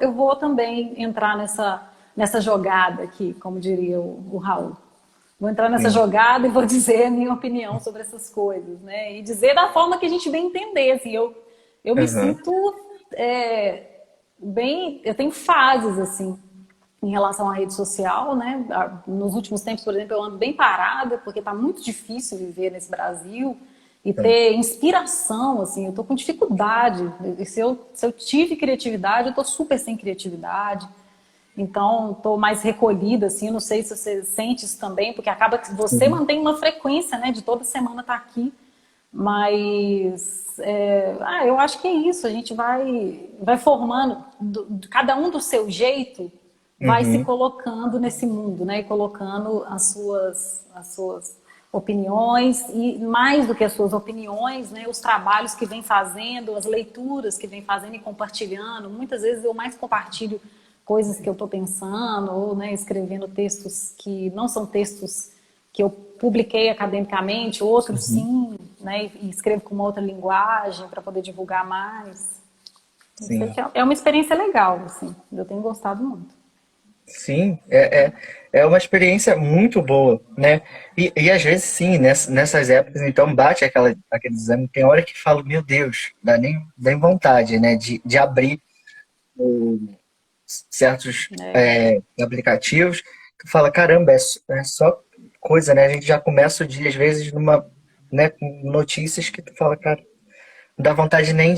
eu vou também entrar nessa jogada aqui, como diria o Raul. Vou entrar nessa Sim. jogada e vou dizer a minha opinião sobre essas coisas, né? E dizer da forma que a gente bem entender, assim, eu me Uhum. sinto bem, eu tenho fases, assim, em relação à rede social, né? Nos últimos tempos, por exemplo, eu ando bem parada, porque está muito difícil viver nesse Brasil e Sim. ter inspiração, assim, eu estou com dificuldade. Se eu tive criatividade, eu estou super sem criatividade. Então, estou mais recolhida, assim, não sei se você sente isso também, porque acaba que você Sim. mantém uma frequência, né, de toda semana estar aqui, mas eu acho que é isso, a gente vai formando, cada um do seu jeito, vai se Uhum. colocando nesse mundo, né, e colocando as suas opiniões, e mais do que as suas opiniões, né, os trabalhos que vem fazendo, as leituras que vem fazendo e compartilhando. Muitas vezes eu mais compartilho coisas que eu estou pensando, ou, né, escrevendo textos que não são textos que eu publiquei academicamente, outros Uhum. sim. né, e escrevo com uma outra linguagem para poder divulgar mais. Sim. É uma experiência legal, assim, eu tenho gostado muito. Sim, é uma experiência muito boa, né? E às vezes, sim, nessas épocas, então bate aquele desânimo. Tem hora que falo, meu Deus, dá nem vontade, né? De abrir certos aplicativos que fala, caramba, é só coisa, né? A gente já começa o dia, às vezes, né, com notícias que tu fala, cara, não dá vontade nem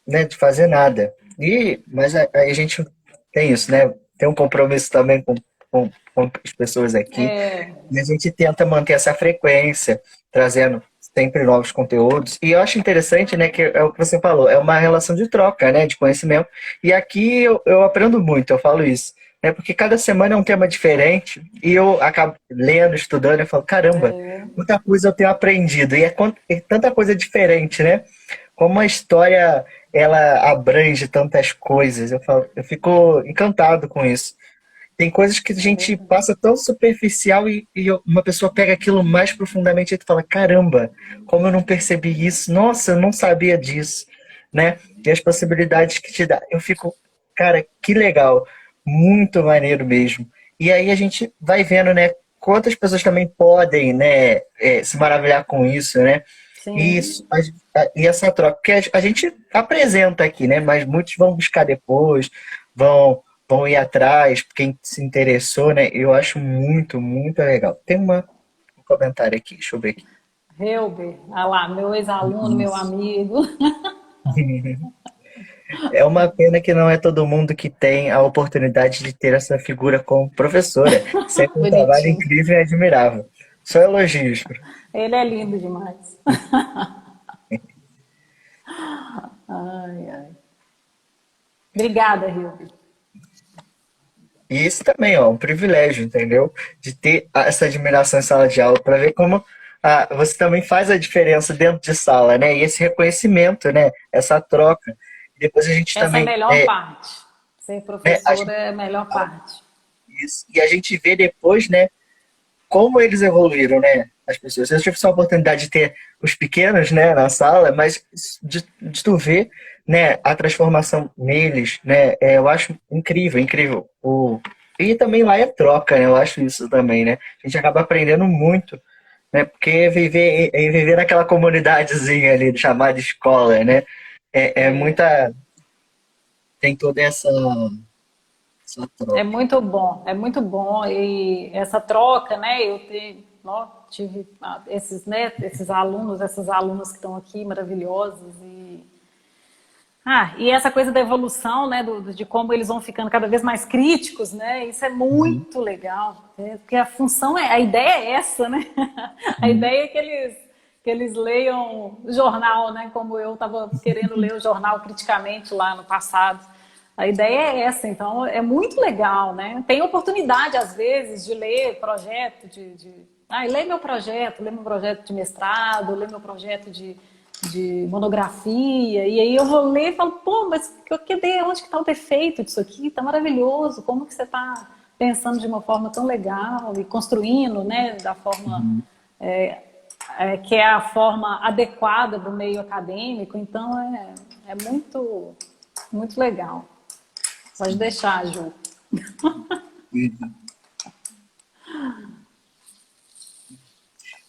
né, de fazer nada. Mas aí a gente tem isso, né? Tem um compromisso também com as pessoas aqui. É, E a gente tenta manter essa frequência, trazendo sempre novos conteúdos. E eu acho interessante, né, que é o que você falou, é uma relação de troca, né, de conhecimento. E aqui eu aprendo muito, eu falo isso. Né, porque cada semana é um tema diferente e eu acabo lendo, estudando, e falo, caramba, muita coisa eu tenho aprendido. E é tanta coisa diferente, né? Como a história ela abrange tantas coisas, eu fico encantado com isso. Tem coisas que a gente passa tão superficial e uma pessoa pega aquilo mais profundamente e tu fala, caramba, como eu não percebi isso? Nossa, eu não sabia disso, né? E as possibilidades que te dá. Eu fico, cara, que legal, muito maneiro mesmo. E aí a gente vai vendo, né, quantas pessoas também podem, né, se maravilhar com isso, né? E, sim. e essa troca, que a gente apresenta aqui, né? Mas muitos vão buscar depois, vão ir atrás, quem se interessou, né? Eu acho muito, muito legal. Tem um comentário aqui, deixa eu ver aqui. Helber, ah lá, meu ex-aluno, meu Isso. amigo. É uma pena que não é todo mundo que tem a oportunidade de ter essa figura como professora. Sempre um trabalho Bonitinho. incrível e admirável. Só elogios. Ele é lindo demais. Ai, ai. Obrigada, Hilber. E isso também, ó, um privilégio, entendeu? De ter essa admiração em sala de aula, para ver como você também faz a diferença dentro de sala, né? E esse reconhecimento, né? Essa troca. E depois a gente Essa é a também, melhor parte. Ser né? professora é a melhor parte. E a gente vê depois, né? Como eles evoluíram, né? As pessoas. Eu tive só a oportunidade de ter os pequenos, né, na sala, mas de tu ver, né, a transformação neles, né, eu acho incrível, incrível. E também lá é troca, né, eu acho isso também, né? A gente acaba aprendendo muito, né, porque viver naquela comunidadezinha ali, chamada escola, né, é muita, tem toda essa É troca. muito bom, é muito bom. E essa troca, né? Tive esses, né, esses alunos, essas alunas que estão aqui maravilhosos. E essa coisa da evolução, né? De como eles vão ficando cada vez mais críticos, né? Isso é Uhum, muito legal. Porque a função a ideia é essa, né? A uhum. ideia é que eles leiam o jornal, né? Como eu estava querendo ler o jornal criticamente lá no passado. A ideia é essa, então é muito legal, né? Tem oportunidade, às vezes, de ler projeto, lê meu projeto de mestrado, lê meu projeto de monografia, e aí eu vou ler e falo, pô, mas onde que está o defeito disso aqui? Está maravilhoso, como que você está pensando de uma forma tão legal e construindo, né, da forma que é a forma adequada do meio acadêmico, então é muito, muito legal. Pode deixar, Ju.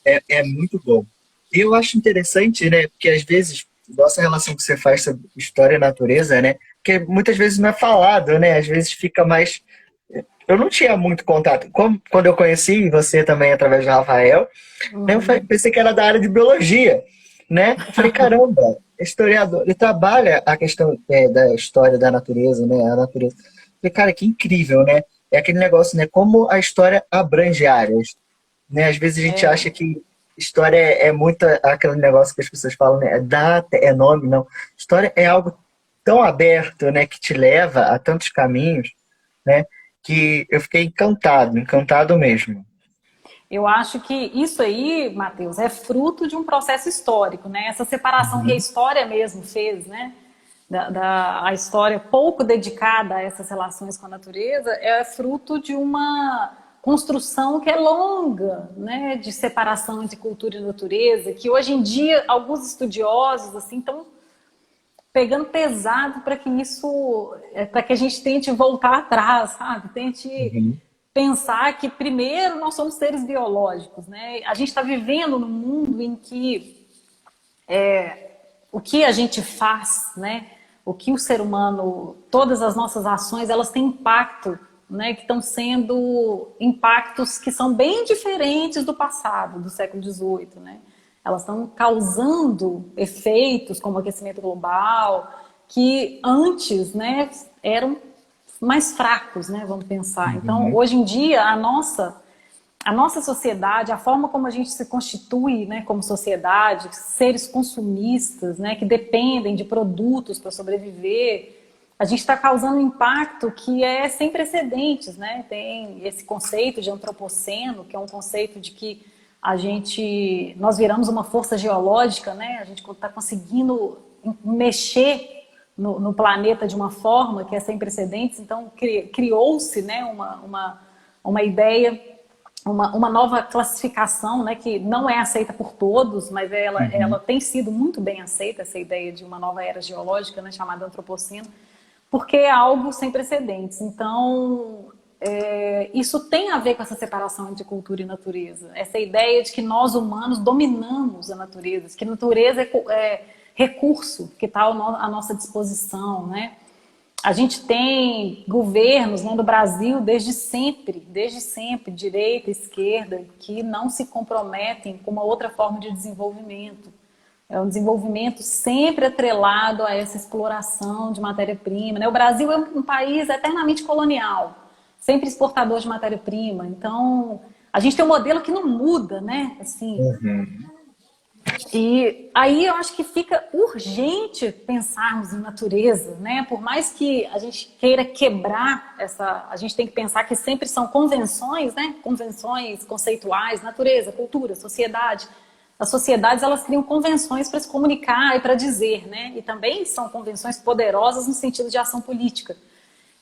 É muito bom. E eu acho interessante, né? Porque às vezes, nossa relação que você faz sobre história e natureza, né? Porque muitas vezes não é falado, né? Às vezes fica mais. Eu não tinha muito contato. Quando eu conheci você também através do Rafael, né, pensei que era da área de biologia, né? Eu falei, caramba, historiador, ele trabalha a questão da história da natureza, né? A natureza. Eu falei, cara, que incrível, né? É aquele negócio, né? Como a história abrange áreas, né? Às vezes a gente É, acha que história é muito aquele negócio que as pessoas falam, né? É data, é nome, não. História é algo tão aberto, né? Que te leva a tantos caminhos, né? Que eu fiquei encantado, encantado mesmo. eu acho que isso aí, Matheus, é fruto de um processo histórico, né? Essa separação que a Uhum. história mesmo fez, né? A história pouco dedicada a essas relações com a natureza é fruto de construção que é longa, né, de separação entre cultura e natureza, que hoje em dia alguns estudiosos assim estão pegando pesado para que isso, para que a gente tente voltar atrás, sabe? Tente Uhum. pensar que primeiro nós somos seres biológicos, né? A gente está vivendo num mundo em que o que a gente faz, né? O que o ser humano, todas as nossas ações, elas têm impacto, né? Que estão sendo impactos que são bem diferentes do passado, do século XVIII, né? Elas estão causando efeitos como aquecimento global, que antes, né, eram mais fracos, né? Vamos pensar. Então, Uhum. hoje em dia, a nossa sociedade, a forma como a gente se constitui, né, como sociedade, seres consumistas, né, que dependem de produtos para sobreviver, a gente está causando um impacto que é sem precedentes, né? Tem esse conceito de antropoceno, que é um conceito de que nós viramos uma força geológica, né? A gente está conseguindo mexer no planeta de uma forma que é sem precedentes. Então criou-se, né, uma ideia, uma nova classificação, né, que não é aceita por todos, mas ela Uhum. tem sido muito bem aceita, essa ideia de uma nova era geológica, né, chamada antropoceno, porque é algo sem precedentes. Então, isso tem a ver com essa separação entre cultura e natureza. Essa ideia de que nós humanos dominamos a natureza, que a natureza é recurso que está à nossa disposição, né? A gente tem governos, né, no Brasil desde sempre, direita, esquerda, que não se comprometem com uma outra forma de desenvolvimento. É um desenvolvimento sempre atrelado a essa exploração de matéria-prima, né? O Brasil é um país eternamente colonial, sempre exportador de matéria-prima. Então, a gente tem um modelo que não muda, né? Assim, Uhum. e aí eu acho que fica urgente pensarmos em natureza, né? Por mais que a gente queira quebrar a gente tem que pensar que sempre são convenções, né? Convenções conceituais, natureza, cultura, sociedade. As sociedades, elas criam convenções para se comunicar e para dizer, né? E também são convenções poderosas no sentido de ação política.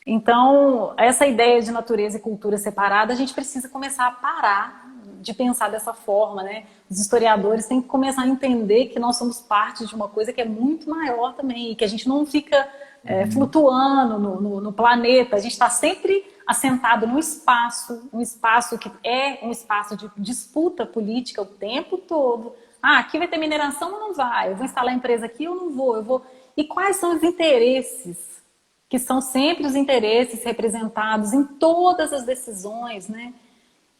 Então, essa ideia de natureza e cultura separada, a gente precisa começar a parar de pensar dessa forma, né? Os historiadores têm que começar a entender que nós somos parte de uma coisa que é muito maior também, e que a gente não fica Uhum. flutuando no planeta, a gente está sempre assentado num espaço que é um espaço de disputa política o tempo todo. Ah, aqui vai ter mineração ou não vai? Eu vou instalar a empresa aqui ou não vou? Eu vou... E quais são os interesses? Que são sempre os interesses representados em todas as decisões, né?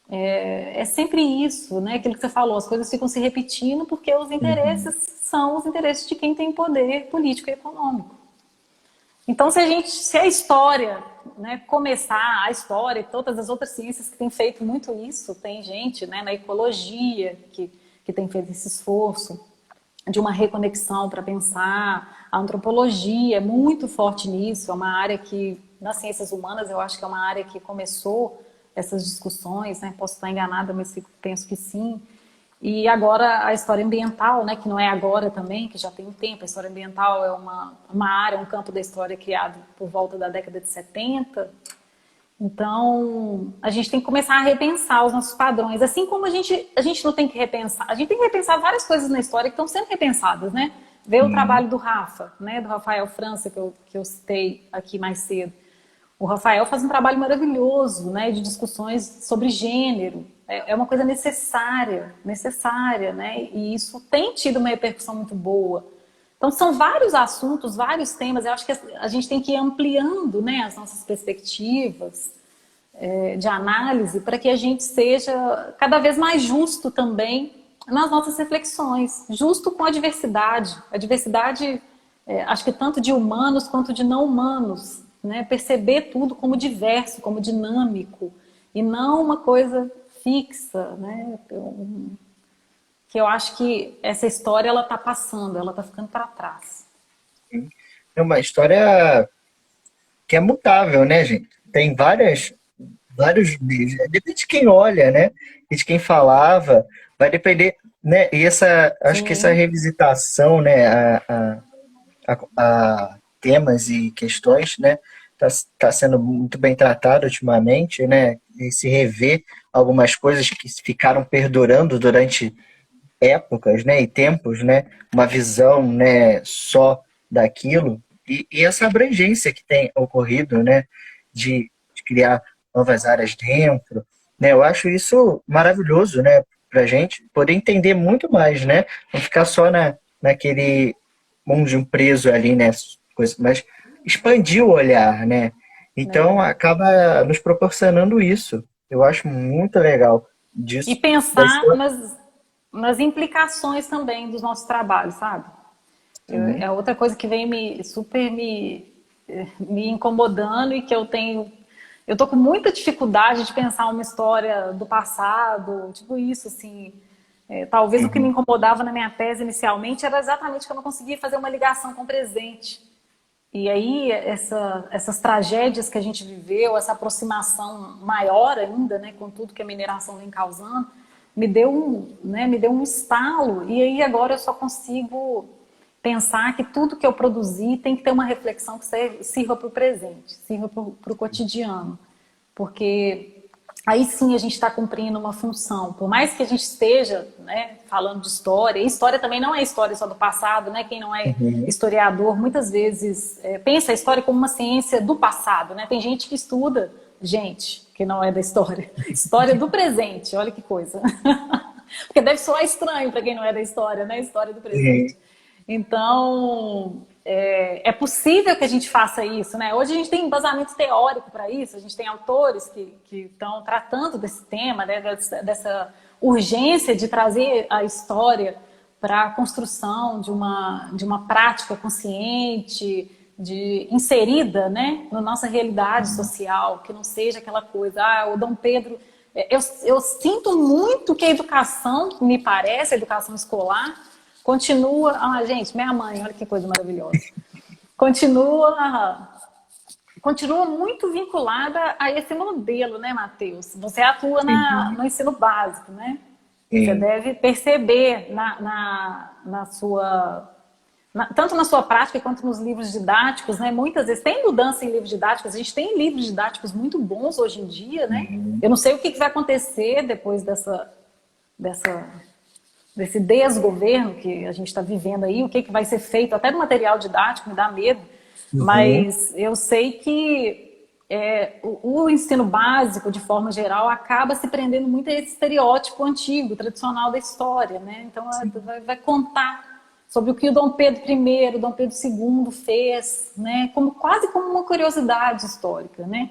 É sempre isso, né? Aquilo que você falou, as coisas ficam se repetindo porque os interesses Uhum. são os interesses de quem tem poder político e econômico. Então, se a história, né, começar, a história e todas as outras ciências que têm feito muito isso, tem gente, né, na ecologia que tem feito esse esforço de uma reconexão para pensar. A antropologia é muito forte nisso, é uma área que, nas ciências humanas, eu acho que é uma área que começou essas discussões, né? Posso estar enganada, mas penso que sim. E agora a história ambiental, né, que não é agora também, que já tem um tempo, a história ambiental é uma área, um campo da história criado por volta da década de 70. Então, a gente tem que começar a repensar os nossos padrões. Assim como a gente não tem que repensar, a gente tem que repensar várias coisas na história que estão sendo repensadas, né? Ver o Sim. trabalho do Rafa, né, do Rafael França, que eu citei aqui mais cedo. O Rafael faz um trabalho maravilhoso, né, de discussões sobre gênero. É uma coisa necessária, né? E isso tem tido uma repercussão muito boa. Então, são vários assuntos, vários temas. Eu acho que a gente tem que ir ampliando, né, as nossas perspectivas de análise para que a gente seja cada vez mais justo também nas nossas reflexões. Justo com a diversidade. A diversidade, acho que tanto de humanos quanto de não humanos. Né? Perceber tudo como diverso, como dinâmico. E não uma coisa fixa, né? Que eu acho que essa história ela está passando, ela está ficando para trás. É uma história que é mutável, né, gente? Tem vários meios. Depende de quem olha, né? E de quem falava. Vai depender, né? E acho que essa Sim, revisitação, né, a temas e questões, né, tá sendo muito bem tratado ultimamente, né? se rever algumas coisas que ficaram perdurando durante épocas, né, e tempos, né, uma visão, né, só daquilo, e essa abrangência que tem ocorrido, né, de criar novas áreas dentro, né, eu acho isso maravilhoso, né, para a gente poder entender muito mais, né, não ficar só naquele mundo preso ali, né, coisa, mas expandir o olhar, né, então né? acaba nos proporcionando isso. Eu acho muito legal E disso, da pensar história. nas implicações também dos nossos trabalhos, sabe? É outra coisa que vem me incomodando e que eu tô com muita dificuldade de pensar uma história do passado, tipo isso, assim. Talvez o que me Uhum. incomodava na minha tese inicialmente era exatamente que eu não conseguia fazer uma ligação com o presente. E aí, essas tragédias que a gente viveu, essa aproximação maior ainda, né, com tudo que a mineração vem causando, me deu um estalo. E aí, agora eu só consigo pensar que tudo que eu produzi tem que ter uma reflexão que sirva para o presente, sirva para o cotidiano. Porque aí sim a gente está cumprindo uma função. Por mais que a gente esteja, né, falando de história, e história também não é história só do passado, né? Quem não é Uhum. historiador muitas vezes pensa a história como uma ciência do passado, né? Tem gente que estuda, gente que não é da história, história do presente, olha que coisa. Porque deve soar estranho para quem não é da história, né? História do Uhum. presente. Então, é possível que a gente faça isso, né? Hoje a gente tem embasamento teórico para isso, a gente tem autores que estão tratando desse tema, né? Dessa urgência de trazer a história para a construção de uma prática consciente, inserida, né, na nossa realidade social, que não seja aquela coisa, o Dom Pedro. Eu sinto muito que a educação, me parece, a educação escolar, continua. Gente, minha mãe, olha que coisa maravilhosa. Continua, continua muito vinculada a esse modelo, né, Matheus? Você atua Uhum. no ensino básico, né? Você Sim. deve perceber na sua tanto na sua prática quanto nos livros didáticos, né? Muitas vezes tem mudança em livros didáticos. A gente tem livros didáticos muito bons hoje em dia, né? Uhum. Eu não sei o que vai acontecer depois dessa, desse desgoverno que a gente está vivendo aí, o que vai ser feito, até no material didático, me dá medo. Uhum. Mas eu sei que o ensino básico, de forma geral, acaba se prendendo muito a esse estereótipo antigo, tradicional da história, né? Então, vai contar sobre o que o Dom Pedro I, o Dom Pedro II fez, né? Quase como uma curiosidade histórica, né?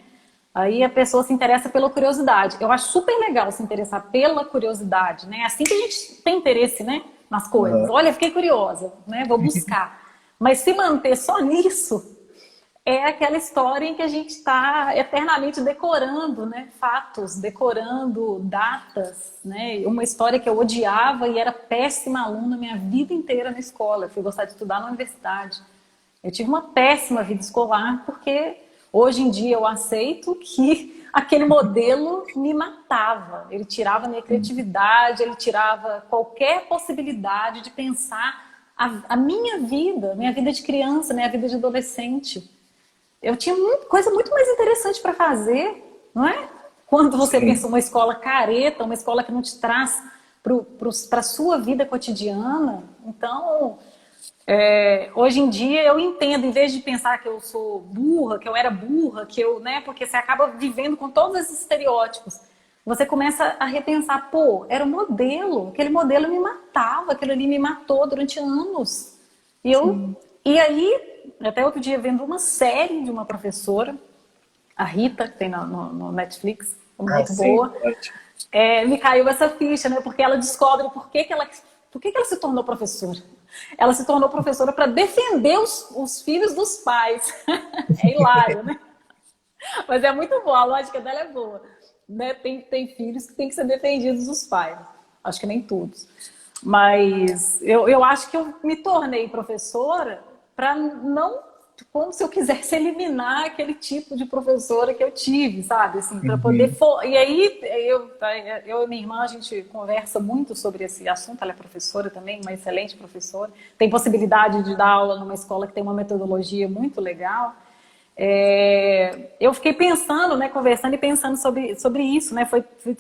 Aí a pessoa se interessa pela curiosidade. Eu acho super legal se interessar pela curiosidade, né? Assim que a gente tem interesse, né, nas coisas. Uhum. Olha, fiquei curiosa, né? Vou buscar. Mas se manter só nisso, é aquela história em que a gente está eternamente decorando, né, fatos, decorando datas, né? Uma história que eu odiava e era péssima aluna minha vida inteira na escola. Eu fui gostar de estudar na universidade. Eu tive uma péssima vida escolar porque hoje em dia eu aceito que aquele modelo me matava. Ele tirava a minha criatividade, ele tirava qualquer possibilidade de pensar a minha vida de criança, minha vida de adolescente. Eu tinha coisa muito mais interessante para fazer, não é? Quando você pensa Sim. uma escola careta, uma escola que não te traz para a sua vida cotidiana. Então, hoje em dia eu entendo, em vez de pensar que eu sou burra, que eu era burra, que eu, né, porque você acaba vivendo com todos esses estereótipos. Você começa a repensar, pô, era um modelo, aquele modelo me matava, aquilo ali me matou durante anos. E Sim. e aí, até outro dia vendo uma série de uma professora, a Rita, que tem no Netflix, Ah, muito sim. boa, Ótimo. me caiu essa ficha, né? Porque ela descobre por que ela se tornou professora. Ela se tornou professora para defender os filhos dos pais. É hilário, né? Mas é muito boa, a lógica dela é boa. Né? Tem filhos que têm que ser defendidos dos pais. Acho que nem todos. Mas eu acho que eu me tornei professora para não, como se eu quisesse eliminar aquele tipo de professora que eu tive, sabe? Assim, para poder. Uhum. E aí, eu e minha irmã, a gente conversa muito sobre esse assunto. Ela é professora também, uma excelente professora. Tem possibilidade de dar aula numa escola que tem uma metodologia muito legal. eu fiquei pensando, né, conversando e pensando sobre isso, né,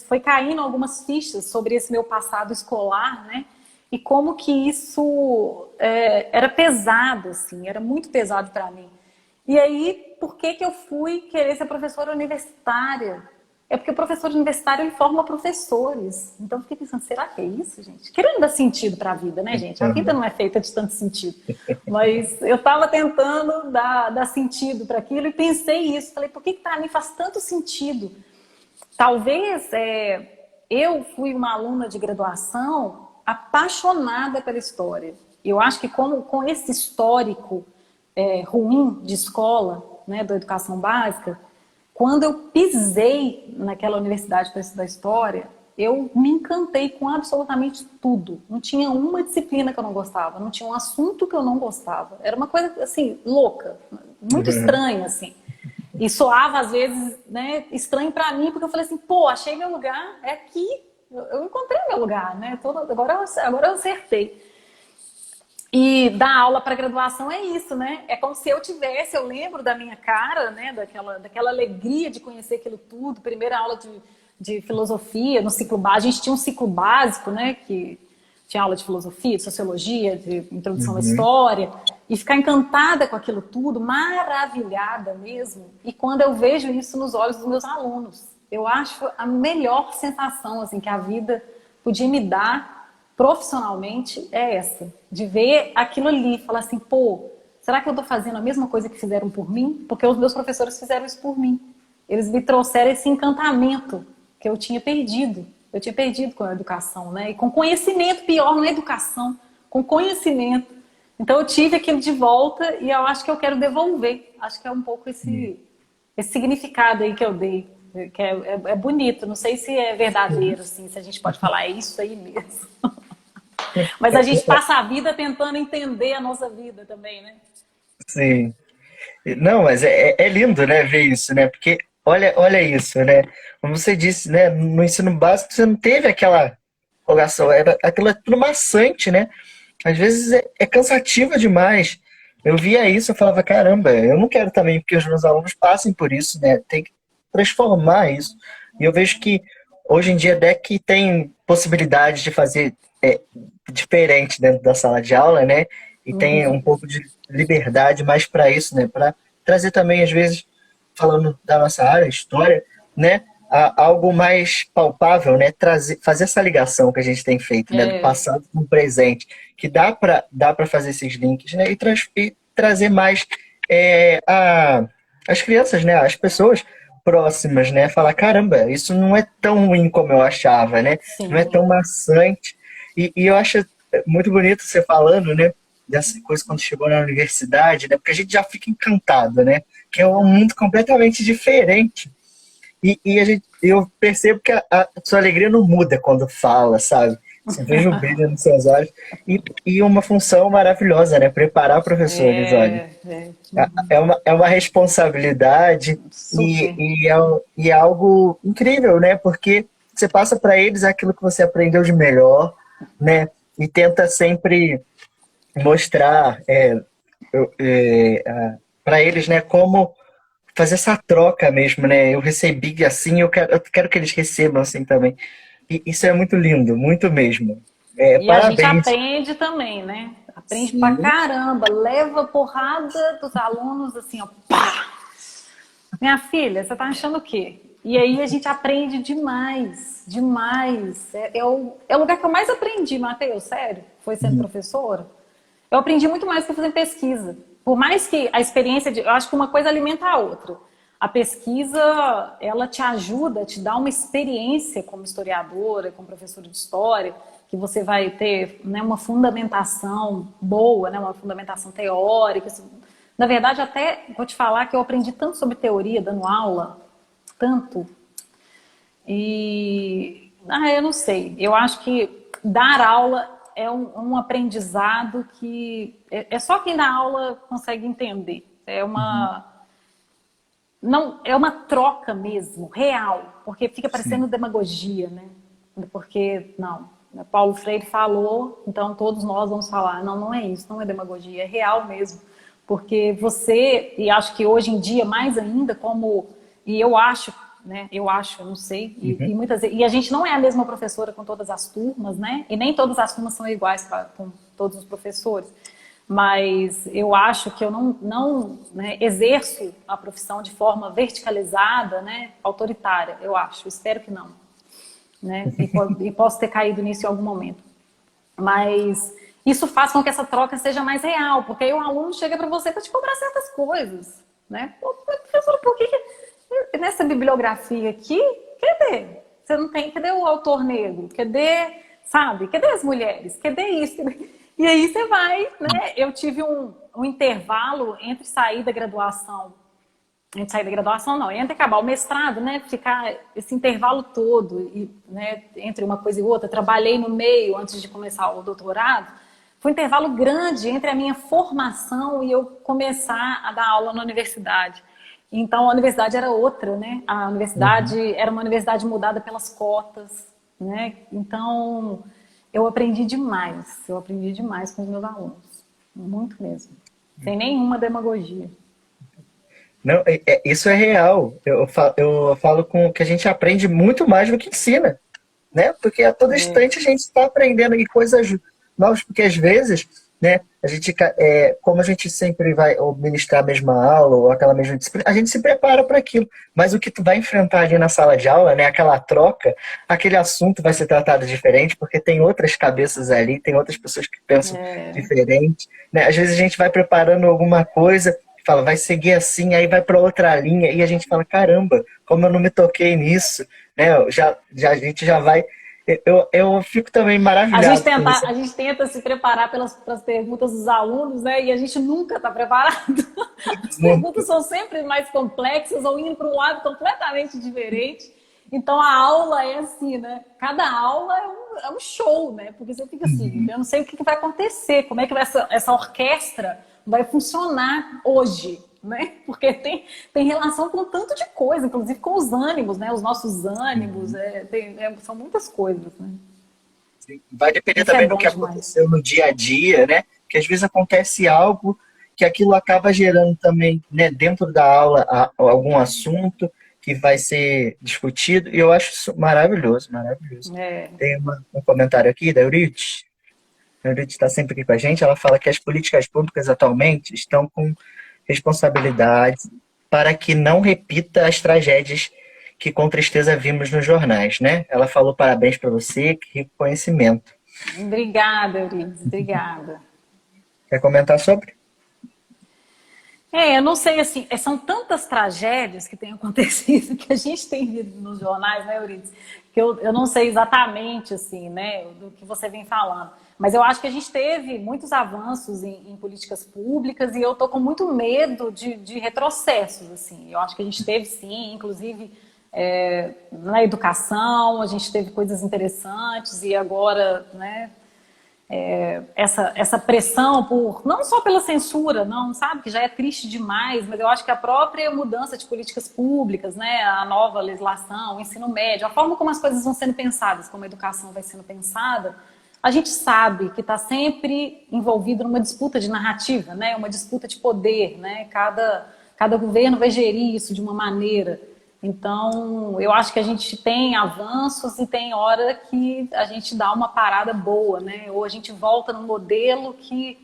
foi caindo algumas fichas sobre esse meu passado escolar, né, e como que isso era pesado, assim, era muito pesado para mim. E aí, por que que eu fui querer ser professora universitária? É porque o professor universitário, ele forma professores. Então, eu fiquei pensando, será que é isso, gente? Querendo dar sentido para a vida, né, gente? A vida não é feita de tanto sentido. Mas eu estava tentando dar sentido para aquilo e pensei isso. Falei, por que para mim faz tanto sentido? Talvez eu fui uma aluna de graduação apaixonada pela história. Eu acho que com esse histórico ruim de escola, né, da educação básica, quando eu pisei naquela universidade para estudar história, eu me encantei com absolutamente tudo. Não tinha uma disciplina que eu não gostava, não tinha um assunto que eu não gostava. Era uma coisa, assim, louca, muito estranha, assim. E soava, às vezes, né, estranho para mim, porque eu falei assim, pô, achei meu lugar, é aqui. Eu encontrei meu lugar, né? Agora eu acertei. E dar aula para graduação é isso, né? É como se eu lembro da minha cara, né? Daquela alegria de conhecer aquilo tudo. Primeira aula de filosofia no ciclo básico. A gente tinha um ciclo básico, né? Que tinha aula de filosofia, de sociologia, de introdução à Uhum. história. E ficar encantada com aquilo tudo, maravilhada mesmo. E quando eu vejo isso nos olhos dos meus alunos, eu acho a melhor sensação assim, que a vida podia me dar profissionalmente é essa, de ver aquilo ali, falar assim, pô, será que eu estou fazendo a mesma coisa que fizeram por mim? Porque os meus professores fizeram isso por mim. Eles me trouxeram esse encantamento que eu tinha perdido. Eu tinha perdido com a educação, né? E com conhecimento, pior, não é educação, com conhecimento. Então eu tive aquilo de volta e eu acho que eu quero devolver. Acho que é um pouco esse significado aí que eu dei, que é bonito. Não sei se é verdadeiro, assim, se a gente pode falar, é isso aí mesmo. Mas a gente passa a vida tentando entender a nossa vida também, né? Sim. Não, mas é lindo, né, ver isso, né? Porque olha isso, né? Como você disse, né? No ensino básico você não teve aquela empolgação, aquilo é tudo maçante, né? Às vezes é cansativo demais. Eu via isso, eu falava, caramba, eu não quero também que os meus alunos passem por isso, né? Tem que transformar isso. E eu vejo que hoje em dia até que tem possibilidade de fazer diferente dentro da sala de aula, né? E tem um pouco de liberdade mais para isso, né? Para trazer também, às vezes, falando da nossa área, história, né? Algo mais palpável, né? Fazer essa ligação que a gente tem feito, né? Do passado com o presente, que dá para fazer esses links, né? E trazer mais as crianças, né? As pessoas próximas, né? Falar, caramba, isso não é tão ruim como eu achava, né? Não é Sim. tão maçante. E eu acho muito bonito você falando, né? Dessa coisa quando chegou na universidade, né? Porque a gente já fica encantado, né? Que é um mundo completamente diferente. Eu percebo que a sua alegria não muda quando fala, sabe? Você vejo o brilho nos seus olhos. E uma função maravilhosa, né? Preparar professores, olha. É uma responsabilidade Super. e é algo incrível, né? Porque você passa para eles aquilo que você aprendeu de melhor, né? E tenta sempre mostrar para eles, né? Como fazer essa troca mesmo, né? Eu recebi assim, eu quero que eles recebam assim também. E isso é muito lindo, muito mesmo. E a gente Parabéns. aprende também, né? Aprende pra Sim. caramba, leva porrada dos alunos assim, ó, pá! Minha filha, você tá achando o quê? E aí a gente aprende demais, demais. É o lugar que eu mais aprendi, Matheus, sério, foi sendo professora. Eu aprendi muito mais que fazendo pesquisa. Por mais que a experiência eu acho que uma coisa alimenta a outra. A pesquisa, ela te ajuda, te dá uma experiência como historiadora, como professora de história, que você vai ter, né, uma fundamentação boa, né, uma fundamentação teórica. Na verdade, até vou te falar que eu aprendi tanto sobre teoria dando aula, tanto. Eu não sei. Eu acho que dar aula é um aprendizado que é só quem dá aula consegue entender. Não, é uma troca mesmo, real, porque fica parecendo Sim. demagogia, né? Porque, não, Paulo Freire falou, então todos nós vamos falar. Não, não é isso, não é demagogia, é real mesmo. porque você, e acho que hoje em dia mais ainda, como, e eu acho, né, eu não sei, e muitas e a gente não é a mesma professora com todas as turmas, né, e nem todas as turmas são iguais com todos os professores, mas eu acho que eu não né, exerço a profissão de forma verticalizada, né, autoritária, eu acho, espero que não, né, e posso ter caído nisso em algum momento. Mas isso faz com que essa troca seja mais real, porque aí o aluno chega para você para te cobrar certas coisas, né? Pô, professor, por que nessa bibliografia aqui, cadê? Você não tem, cadê o autor negro? Cadê, sabe? Cadê as mulheres? Cadê isso? E aí você vai, né? Eu tive um intervalo entre sair da graduação, entre acabar o mestrado, né? Ficar esse intervalo todo, né? Entre uma coisa e outra. Trabalhei no meio antes de começar o doutorado. Foi um intervalo grande entre a minha formação e eu começar a dar aula na universidade. Então, a universidade era outra, né? A universidade era uma universidade mudada pelas cotas, né? Então, eu aprendi demais. Eu aprendi demais com os meus alunos. Muito mesmo. Sem nenhuma demagogia. Não, isso é real. Eu falo com que a gente aprende muito mais do que ensina, né? Porque a todo instante a gente está aprendendo e coisas novas, porque às vezes, né, como a gente sempre vai ministrar a mesma aula ou aquela mesma disciplina, a gente se prepara para aquilo. Mas o que tu vai enfrentar ali na sala de aula, né, aquela troca, aquele assunto vai ser tratado diferente, porque tem outras cabeças ali, tem outras pessoas que pensam diferente, né? Às vezes a gente vai preparando alguma coisa, fala, vai seguir assim, aí vai para outra linha, e a gente fala, caramba, como eu não me toquei nisso, né? A gente já vai. Eu fico também maravilhado. A gente tenta se preparar pelas perguntas dos alunos, né? E a gente nunca está preparado. As perguntas são sempre mais complexas ou indo para um lado completamente diferente. Então a aula é assim, né? Cada aula é um show, né? Porque você fica assim, eu não sei o que vai acontecer, como é que essa orquestra vai funcionar hoje, né? Porque tem relação com tanto de coisa, inclusive com os ânimos, né? Os nossos ânimos, são muitas coisas, né? Vai depender também do que aconteceu no dia a dia, né? Que às vezes acontece algo que aquilo acaba gerando também, né, dentro da aula algum assunto que vai ser discutido, e eu acho isso maravilhoso, maravilhoso. Tem um comentário aqui da Euridice. A Euridice está sempre aqui com a gente. Ela fala que as políticas públicas atualmente estão com responsabilidade para que não repita as tragédias que com tristeza vimos nos jornais, né? Ela falou parabéns para você, que reconhecimento. Obrigada, Euridice, obrigada. Quer comentar sobre? Eu não sei, assim, são tantas tragédias que têm acontecido, que a gente tem lido nos jornais, né, Euridice? Que eu não sei exatamente, assim, né, do que você vem falando. Mas eu acho que a gente teve muitos avanços em políticas públicas e eu estou com muito medo de retrocessos, assim. Eu acho que a gente teve, sim, inclusive na educação, a gente teve coisas interessantes e agora, né, essa pressão não só pela censura, não, sabe, que já é triste demais, mas eu acho que a própria mudança de políticas públicas, né, a nova legislação, o ensino médio, a forma como as coisas vão sendo pensadas, como a educação vai sendo pensada, a gente sabe que está sempre envolvido numa disputa de narrativa, né, uma disputa de poder, né, cada governo vai gerir isso de uma maneira. Então, eu acho que a gente tem avanços e tem hora que a gente dá uma parada boa, né? Ou a gente volta num modelo que...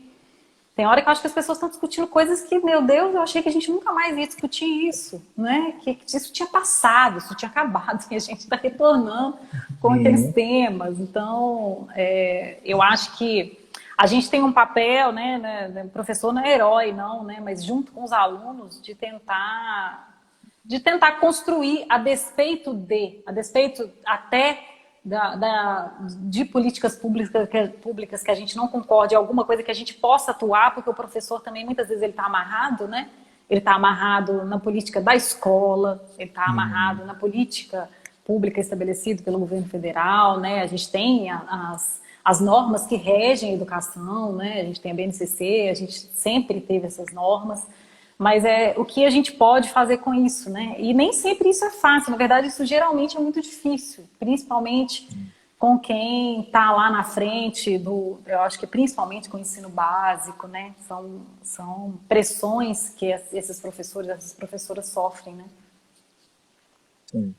Tem hora que eu acho que as pessoas estão discutindo coisas que, meu Deus, eu achei que a gente nunca mais ia discutir isso, né? Que isso tinha passado, isso tinha acabado, e a gente está retornando com aqueles temas. Então, eu acho que a gente tem um papel, né? O professor não é herói, não, né? Mas junto com os alunos, de tentar construir a despeito até de políticas públicas que a gente não concorde, alguma coisa que a gente possa atuar, porque o professor também muitas vezes ele está amarrado, né? Ele está amarrado na política da escola, ele está amarrado na política pública estabelecida pelo governo federal, né? A gente tem as normas que regem a educação, né? A gente tem a BNCC, a gente sempre teve essas normas. Mas o que a gente pode fazer com isso, né? E nem sempre isso é fácil. Na verdade, isso geralmente é muito difícil, principalmente com quem está lá na frente eu acho que principalmente com o ensino básico, né? São pressões que esses professores, essas professoras sofrem, né? Sim.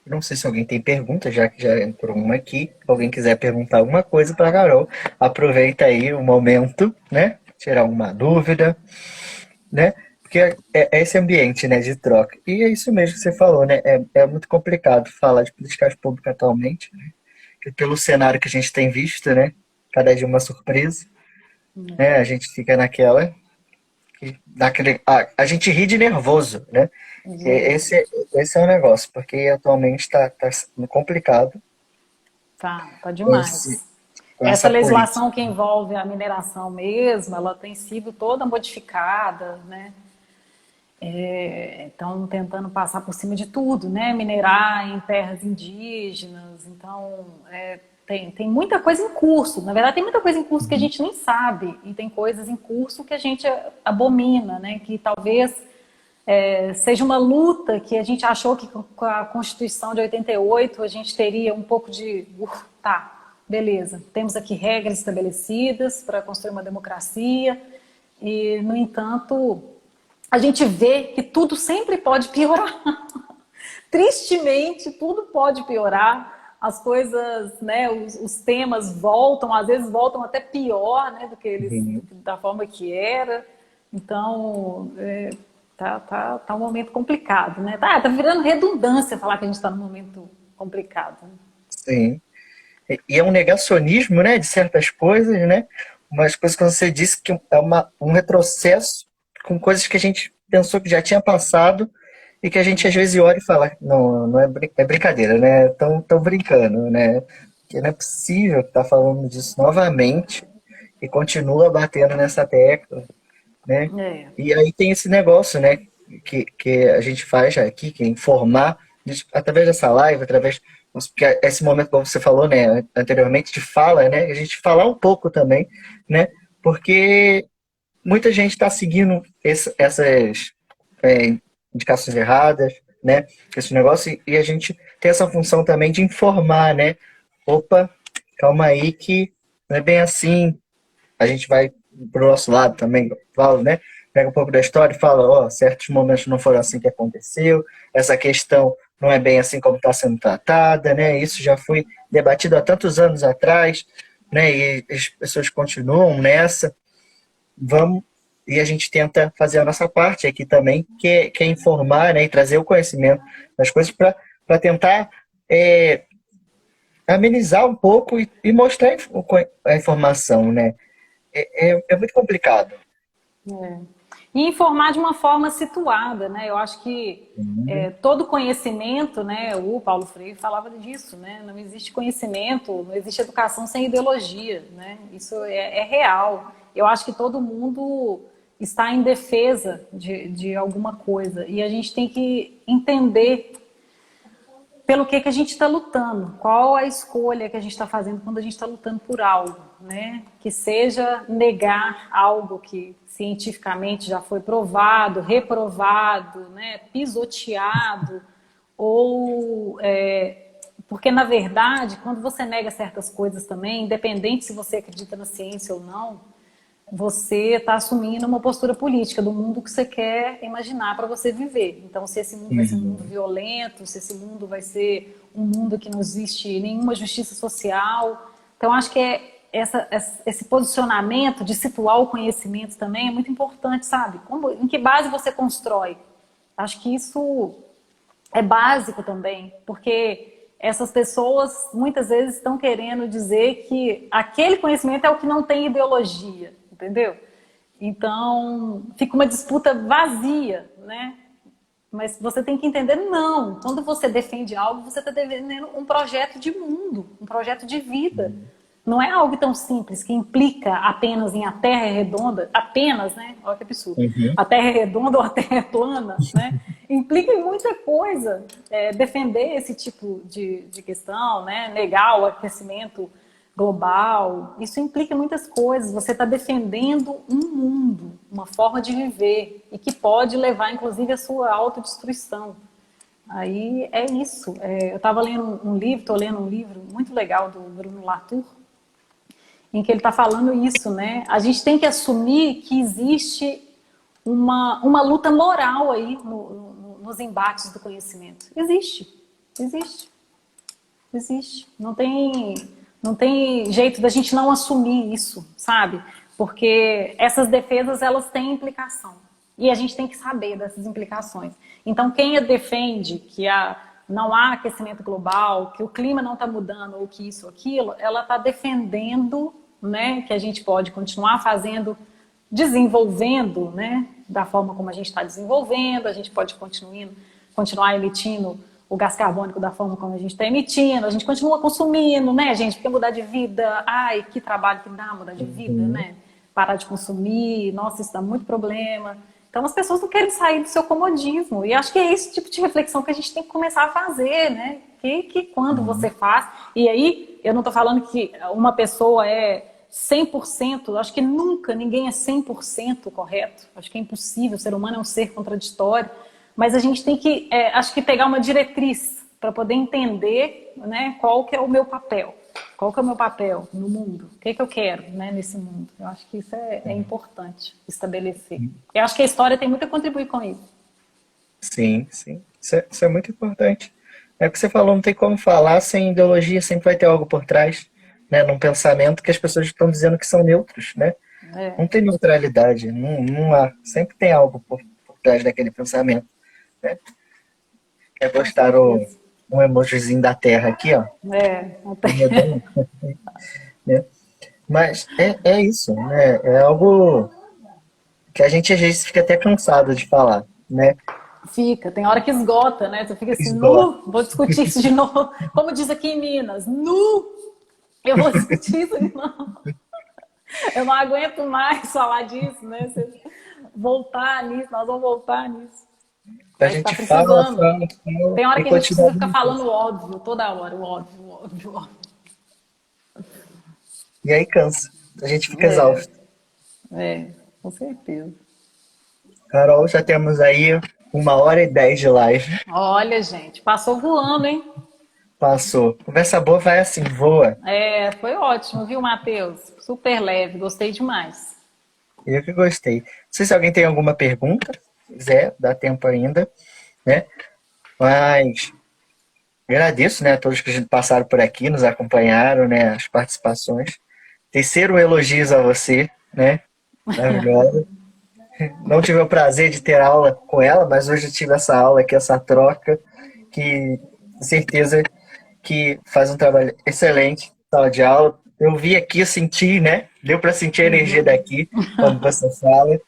Não sei se alguém tem pergunta, já que já entrou uma aqui. Se alguém quiser perguntar alguma coisa para a Carol, aproveita aí o momento, né? Tirar uma dúvida, né? Porque é esse ambiente, né, de troca. E é isso mesmo que você falou, né? É muito complicado falar de políticas públicas atualmente, né? Que pelo cenário que a gente tem visto, né? Cada dia uma surpresa, né? A gente fica naquela, a gente ri de nervoso, né? E Gente, esse é o negócio, porque atualmente está sendo complicado tá com, esse, demais. com Essa essa política. legislação que envolve a mineração mesmo, ela tem sido toda modificada, né? Estão tentando passar por cima de tudo, né? Minerar em terras indígenas. Então, tem muita coisa em curso. Na verdade, tem muita coisa em curso que a Uhum. gente nem sabe. E tem coisas em curso que a gente abomina, né? Que talvez seja uma luta que a gente achou que com a Constituição de 88 a gente teria um pouco de... tá, beleza. Temos aqui regras estabelecidas para construir uma democracia. E, no entanto, a gente vê que tudo sempre pode piorar. Tristemente, tudo pode piorar. As coisas, né, os temas voltam, às vezes voltam até pior, né, da forma que era. Então, tá um momento complicado, né? Tá virando redundância falar que a gente está num momento complicado. Né? Sim. E é um negacionismo, né, de certas coisas, né? Umas coisas que você disse que é um retrocesso com coisas que a gente pensou que já tinha passado e que a gente às vezes olha e fala, não, não é, é brincadeira, né? Tão brincando, né? Que não é possível estar falando disso novamente e continua batendo nessa tecla, né? É, E aí tem esse negócio, né, que a gente faz aqui, que é informar, através dessa live, através que esse momento, como você falou, né, anteriormente, de fala, né, a gente falar um pouco também, né, porque muita gente está seguindo essas indicações erradas, né, esse negócio, e a gente tem essa função também de informar, né, opa, calma aí que não é bem assim, a gente vai pro nosso lado também, fala, né? Pega um pouco da história e fala, ó, certos momentos não foram assim que aconteceu, essa questão não é bem assim como está sendo tratada, né? Isso já foi debatido há tantos anos atrás, né? E as pessoas continuam nessa. Vamos e a gente tenta fazer a nossa parte aqui também, que é informar, né? E trazer o conhecimento das coisas para tentar amenizar um pouco e mostrar a informação, né? É muito complicado. é. E informar de uma forma situada, né? Eu acho que todo conhecimento, né? O Paulo Freire falava disso, né? Não existe conhecimento, não existe educação sem ideologia, né? Isso é real. Eu acho que todo mundo está em defesa de alguma coisa e a gente tem que entender pelo que a gente está lutando, qual a escolha que a gente está fazendo quando a gente está lutando por algo, né? Que seja negar algo que cientificamente já foi provado, reprovado, né? Pisoteado, ou porque na verdade, quando você nega certas coisas também, independente se você acredita na ciência ou não, você está assumindo uma postura política do mundo que você quer imaginar para você viver. Então, se esse mundo vai ser um mundo Uhum. violento, se esse mundo vai ser um mundo que não existe nenhuma justiça social. Então, acho que esse posicionamento de situar o conhecimento também é muito importante, sabe? Em que base você constrói? Acho que isso é básico também, porque essas pessoas muitas vezes estão querendo dizer que aquele conhecimento é o que não tem ideologia, entendeu? Então, fica uma disputa vazia, né? Mas você tem que entender, não. Quando você defende algo, você está defendendo um projeto de mundo, um projeto de vida. Não é algo tão simples que implica apenas em a Terra é redonda, apenas, né? Olha que absurdo. Uhum. A Terra é redonda ou a Terra é plana, né? Implica em muita coisa. Defender esse tipo de questão, né? Negar o aquecimento global, isso implica muitas coisas. Você está defendendo um mundo, uma forma de viver, e que pode levar, inclusive, à sua autodestruição. Aí é isso. Eu estava lendo um livro, estou lendo um livro muito legal do Bruno Latour, em que ele está falando isso, né? A gente tem que assumir que existe uma luta moral aí nos embates do conhecimento. Existe, existe, existe. Não tem jeito da gente não assumir isso, sabe? Porque essas defesas, elas têm implicação. E a gente tem que saber dessas implicações. Então, quem defende que não há aquecimento global, que o clima não está mudando, ou que isso ou aquilo, ela está defendendo, né, que a gente pode continuar fazendo, desenvolvendo, né, da forma como a gente está desenvolvendo, a gente pode continuar emitindo o gás carbônico da forma como a gente está emitindo, a gente continua consumindo, né, gente? Porque mudar de vida, ai, que trabalho que dá mudar de vida, né? Parar de consumir, nossa, isso dá muito problema. Então as pessoas não querem sair do seu comodismo. E acho que é esse tipo de reflexão que a gente tem que começar a fazer, né? Que quando você faz... E aí, eu não estou falando que uma pessoa é 100%, acho que nunca ninguém é 100% correto. Acho que é impossível, o ser humano é um ser contraditório. Mas a gente tem que, acho que pegar uma diretriz para poder entender, né, qual que é o meu papel. Qual que é o meu papel no mundo? O que eu quero, né, nesse mundo? Eu acho que isso é importante estabelecer. Eu acho que a história tem muito a contribuir com isso. Sim, sim. Isso é muito importante. É o que você falou, não tem como falar sem ideologia, sempre vai ter algo por trás, né? Num pensamento que as pessoas estão dizendo que são neutros, né? Não tem neutralidade, não há. Sempre tem algo por trás daquele pensamento, né? Quer postar um emojizinho da Terra aqui, ó. Não tem. Né? Mas é isso, né? É algo que a gente às vezes fica até cansado de falar, né? Fica, tem hora que esgota, né? Você fica assim, Esgota. vou discutir isso de novo. Como diz aqui em Minas, eu vou discutir isso de novo. Eu não aguento mais falar disso, né? Voltar nisso, nós vamos voltar nisso. A gente fala, Tem hora e que a gente precisa continua. ficar falando o óbvio, toda hora, o óbvio. E aí cansa. A gente fica exausto. Com certeza. Carol, já temos aí 1h10 de live. Olha, gente, passou voando, hein? Passou. Conversa boa vai assim, voa. Foi ótimo, viu, Matheus? Super leve, gostei demais. Eu que gostei. Não sei se alguém tem alguma pergunta. Se quiser, dá tempo ainda, né? Mas agradeço, né, a todos que passaram por aqui, nos acompanharam, né, as participações. Terceiro elogios a você, né? Maravilhosa. Não tive o prazer de ter aula com ela, mas hoje eu tive essa aula aqui, essa troca, que com certeza que faz um trabalho excelente na sala de aula. Eu vi aqui, eu senti, né? Deu para sentir a energia daqui quando você fala.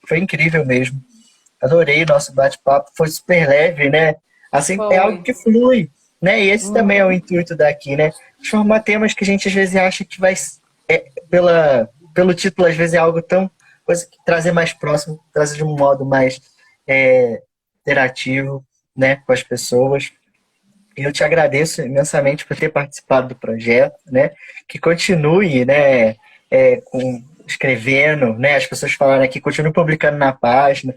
Foi incrível mesmo. Adorei o nosso bate-papo, foi super leve, né? Assim, é algo que flui, né? E esse também é o intuito daqui, né? Transformar temas que a gente às vezes acha que vai... pelo título, às vezes é algo tão... coisa que trazer mais próximo, trazer de um modo mais interativo, né? Com as pessoas. E eu te agradeço imensamente por ter participado do projeto, né? Que continue, né? Escrevendo, né? As pessoas falaram aqui, continue publicando na página,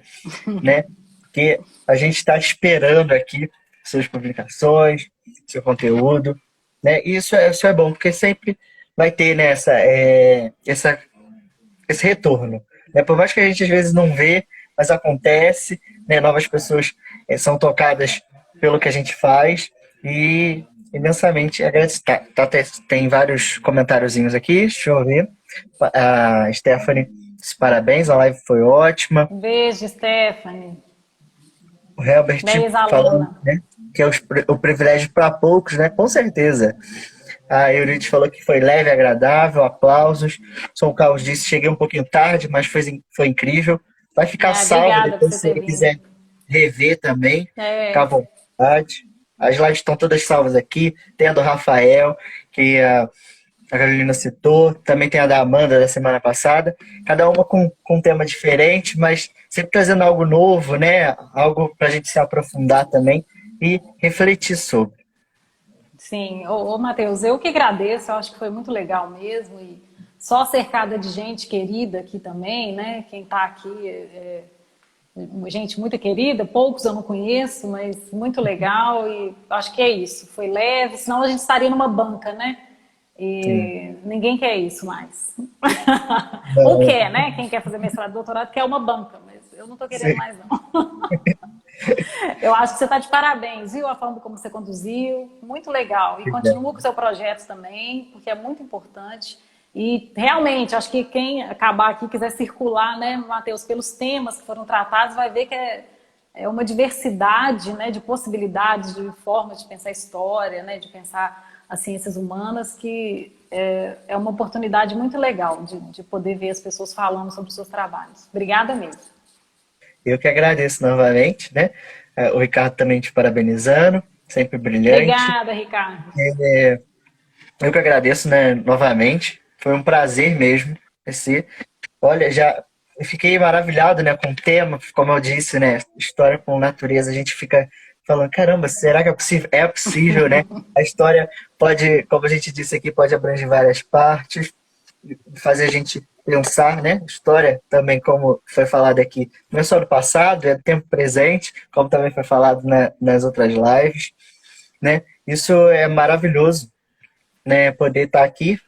né? Que a gente está esperando aqui suas publicações, seu conteúdo, né? E isso é bom, porque sempre vai ter, né, esse retorno, né? Por mais que a gente às vezes não vê, mas acontece, né? Novas pessoas são tocadas pelo que a gente faz e imensamente agradeço. Tem vários comentáriozinhos aqui, deixa eu ver. A Stephanie, parabéns, a live foi ótima. Beijo, Stephanie. O Herbert falando, né, que é o privilégio para poucos, né? Com certeza. A Eurite falou que foi leve, agradável, aplausos. São Carlos disse, cheguei um pouquinho tarde, mas foi incrível. Vai ficar salvo depois, se ele quiser rever também. Fica à vontade. As lives estão todas salvas aqui. Tem a do Rafael, que a Carolina citou. Também tem a da Amanda, da semana passada. Cada uma com um tema diferente, mas sempre trazendo algo novo, né? Algo para a gente se aprofundar também e refletir sobre. Sim, Matheus, eu que agradeço, eu acho que foi muito legal mesmo, e só cercada de gente querida aqui também, né? Quem está aqui gente muito querida, poucos eu não conheço, mas muito legal e acho que é isso, foi leve, senão a gente estaria numa banca, né? Sim. E ninguém quer isso mais. Ou Não, quer, né? Quem quer fazer mestrado e doutorado quer uma banca, mas eu não tô querendo sim, mais, não. Eu acho que você está de parabéns, viu? A forma como você conduziu, muito legal. E continua com o seu projeto também, porque é muito importante. E realmente, acho que quem acabar aqui quiser circular, né, Matheus, pelos temas que foram tratados, vai ver que é uma diversidade, né, de possibilidades, de formas de pensar a história, né, de pensar as ciências humanas, que é uma oportunidade muito legal de poder ver as pessoas falando sobre os seus trabalhos. Obrigada mesmo. eu que agradeço novamente, né? O Ricardo também te parabenizando, sempre brilhante. Obrigada, Ricardo. Eu que agradeço, né, novamente. Foi um prazer mesmo. Esse, olha, já fiquei maravilhado, né, com o tema, como eu disse, né, história com natureza. A gente fica falando, caramba, será que é possível? É possível, né? A história pode, como a gente disse aqui, pode abranger várias partes, fazer a gente pensar, né? História também, como foi falado aqui, não é só do passado, é do tempo presente, como também foi falado nas outras lives, né? Isso é maravilhoso, né? Poder estar aqui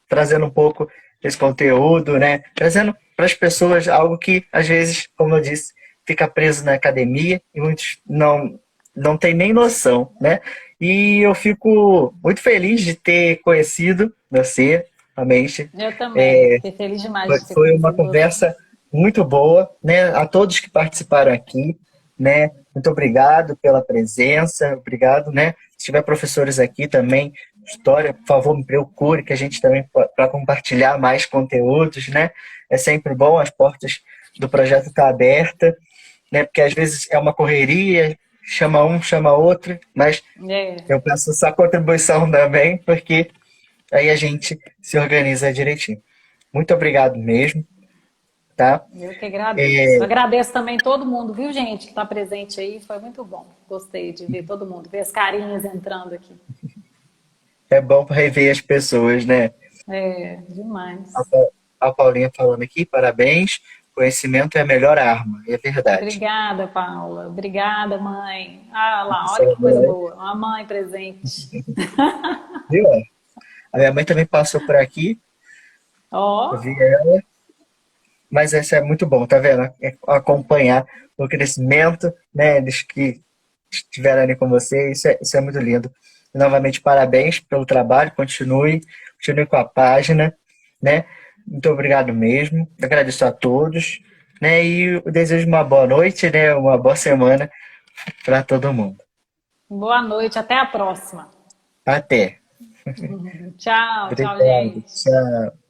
trazendo um pouco desse conteúdo, né? Trazendo para as pessoas algo que, às vezes, como eu disse, fica preso na academia e muitos não tem nem noção, né? E eu fico muito feliz de ter conhecido você, realmente. Eu também. Fiquei feliz demais de ter Foi uma conhecido você. conversa muito boa, né? A todos que participaram aqui, né? Muito obrigado pela presença, obrigado, né? Se tiver professores aqui também, história, por favor, me procure, que a gente também para compartilhar mais conteúdos, né? É sempre bom, as portas do projeto estão abertas, né? Porque às vezes é uma correria, chama um, chama outro, mas É, eu peço essa contribuição também, porque aí a gente se organiza direitinho. Muito obrigado mesmo, tá? eu que agradeço. É, Agradeço também todo mundo, viu, gente, que está presente aí. Foi muito bom. Gostei de ver todo mundo, ver as carinhas entrando aqui. é bom para rever as pessoas, né? É, A, demais. Pa- a Paulinha falando aqui, parabéns. Conhecimento é a melhor arma, é verdade. Obrigada, Paula. Obrigada, mãe. Ah lá, Isso olha é que coisa bom, boa. Uma mãe presente. viu? A minha mãe também passou por aqui, eu vi Ó, ela, mas isso é muito bom, tá vendo? É acompanhar o crescimento, né, dos que estiveram ali com você, isso é muito lindo. E, novamente, parabéns pelo trabalho, continue com a página, né? Muito obrigado mesmo, agradeço a todos, né? E eu desejo uma boa noite, né? Uma boa semana para todo mundo. boa noite. Até a próxima. Até. Tchau, tchau, Obrigado. gente. Tchau.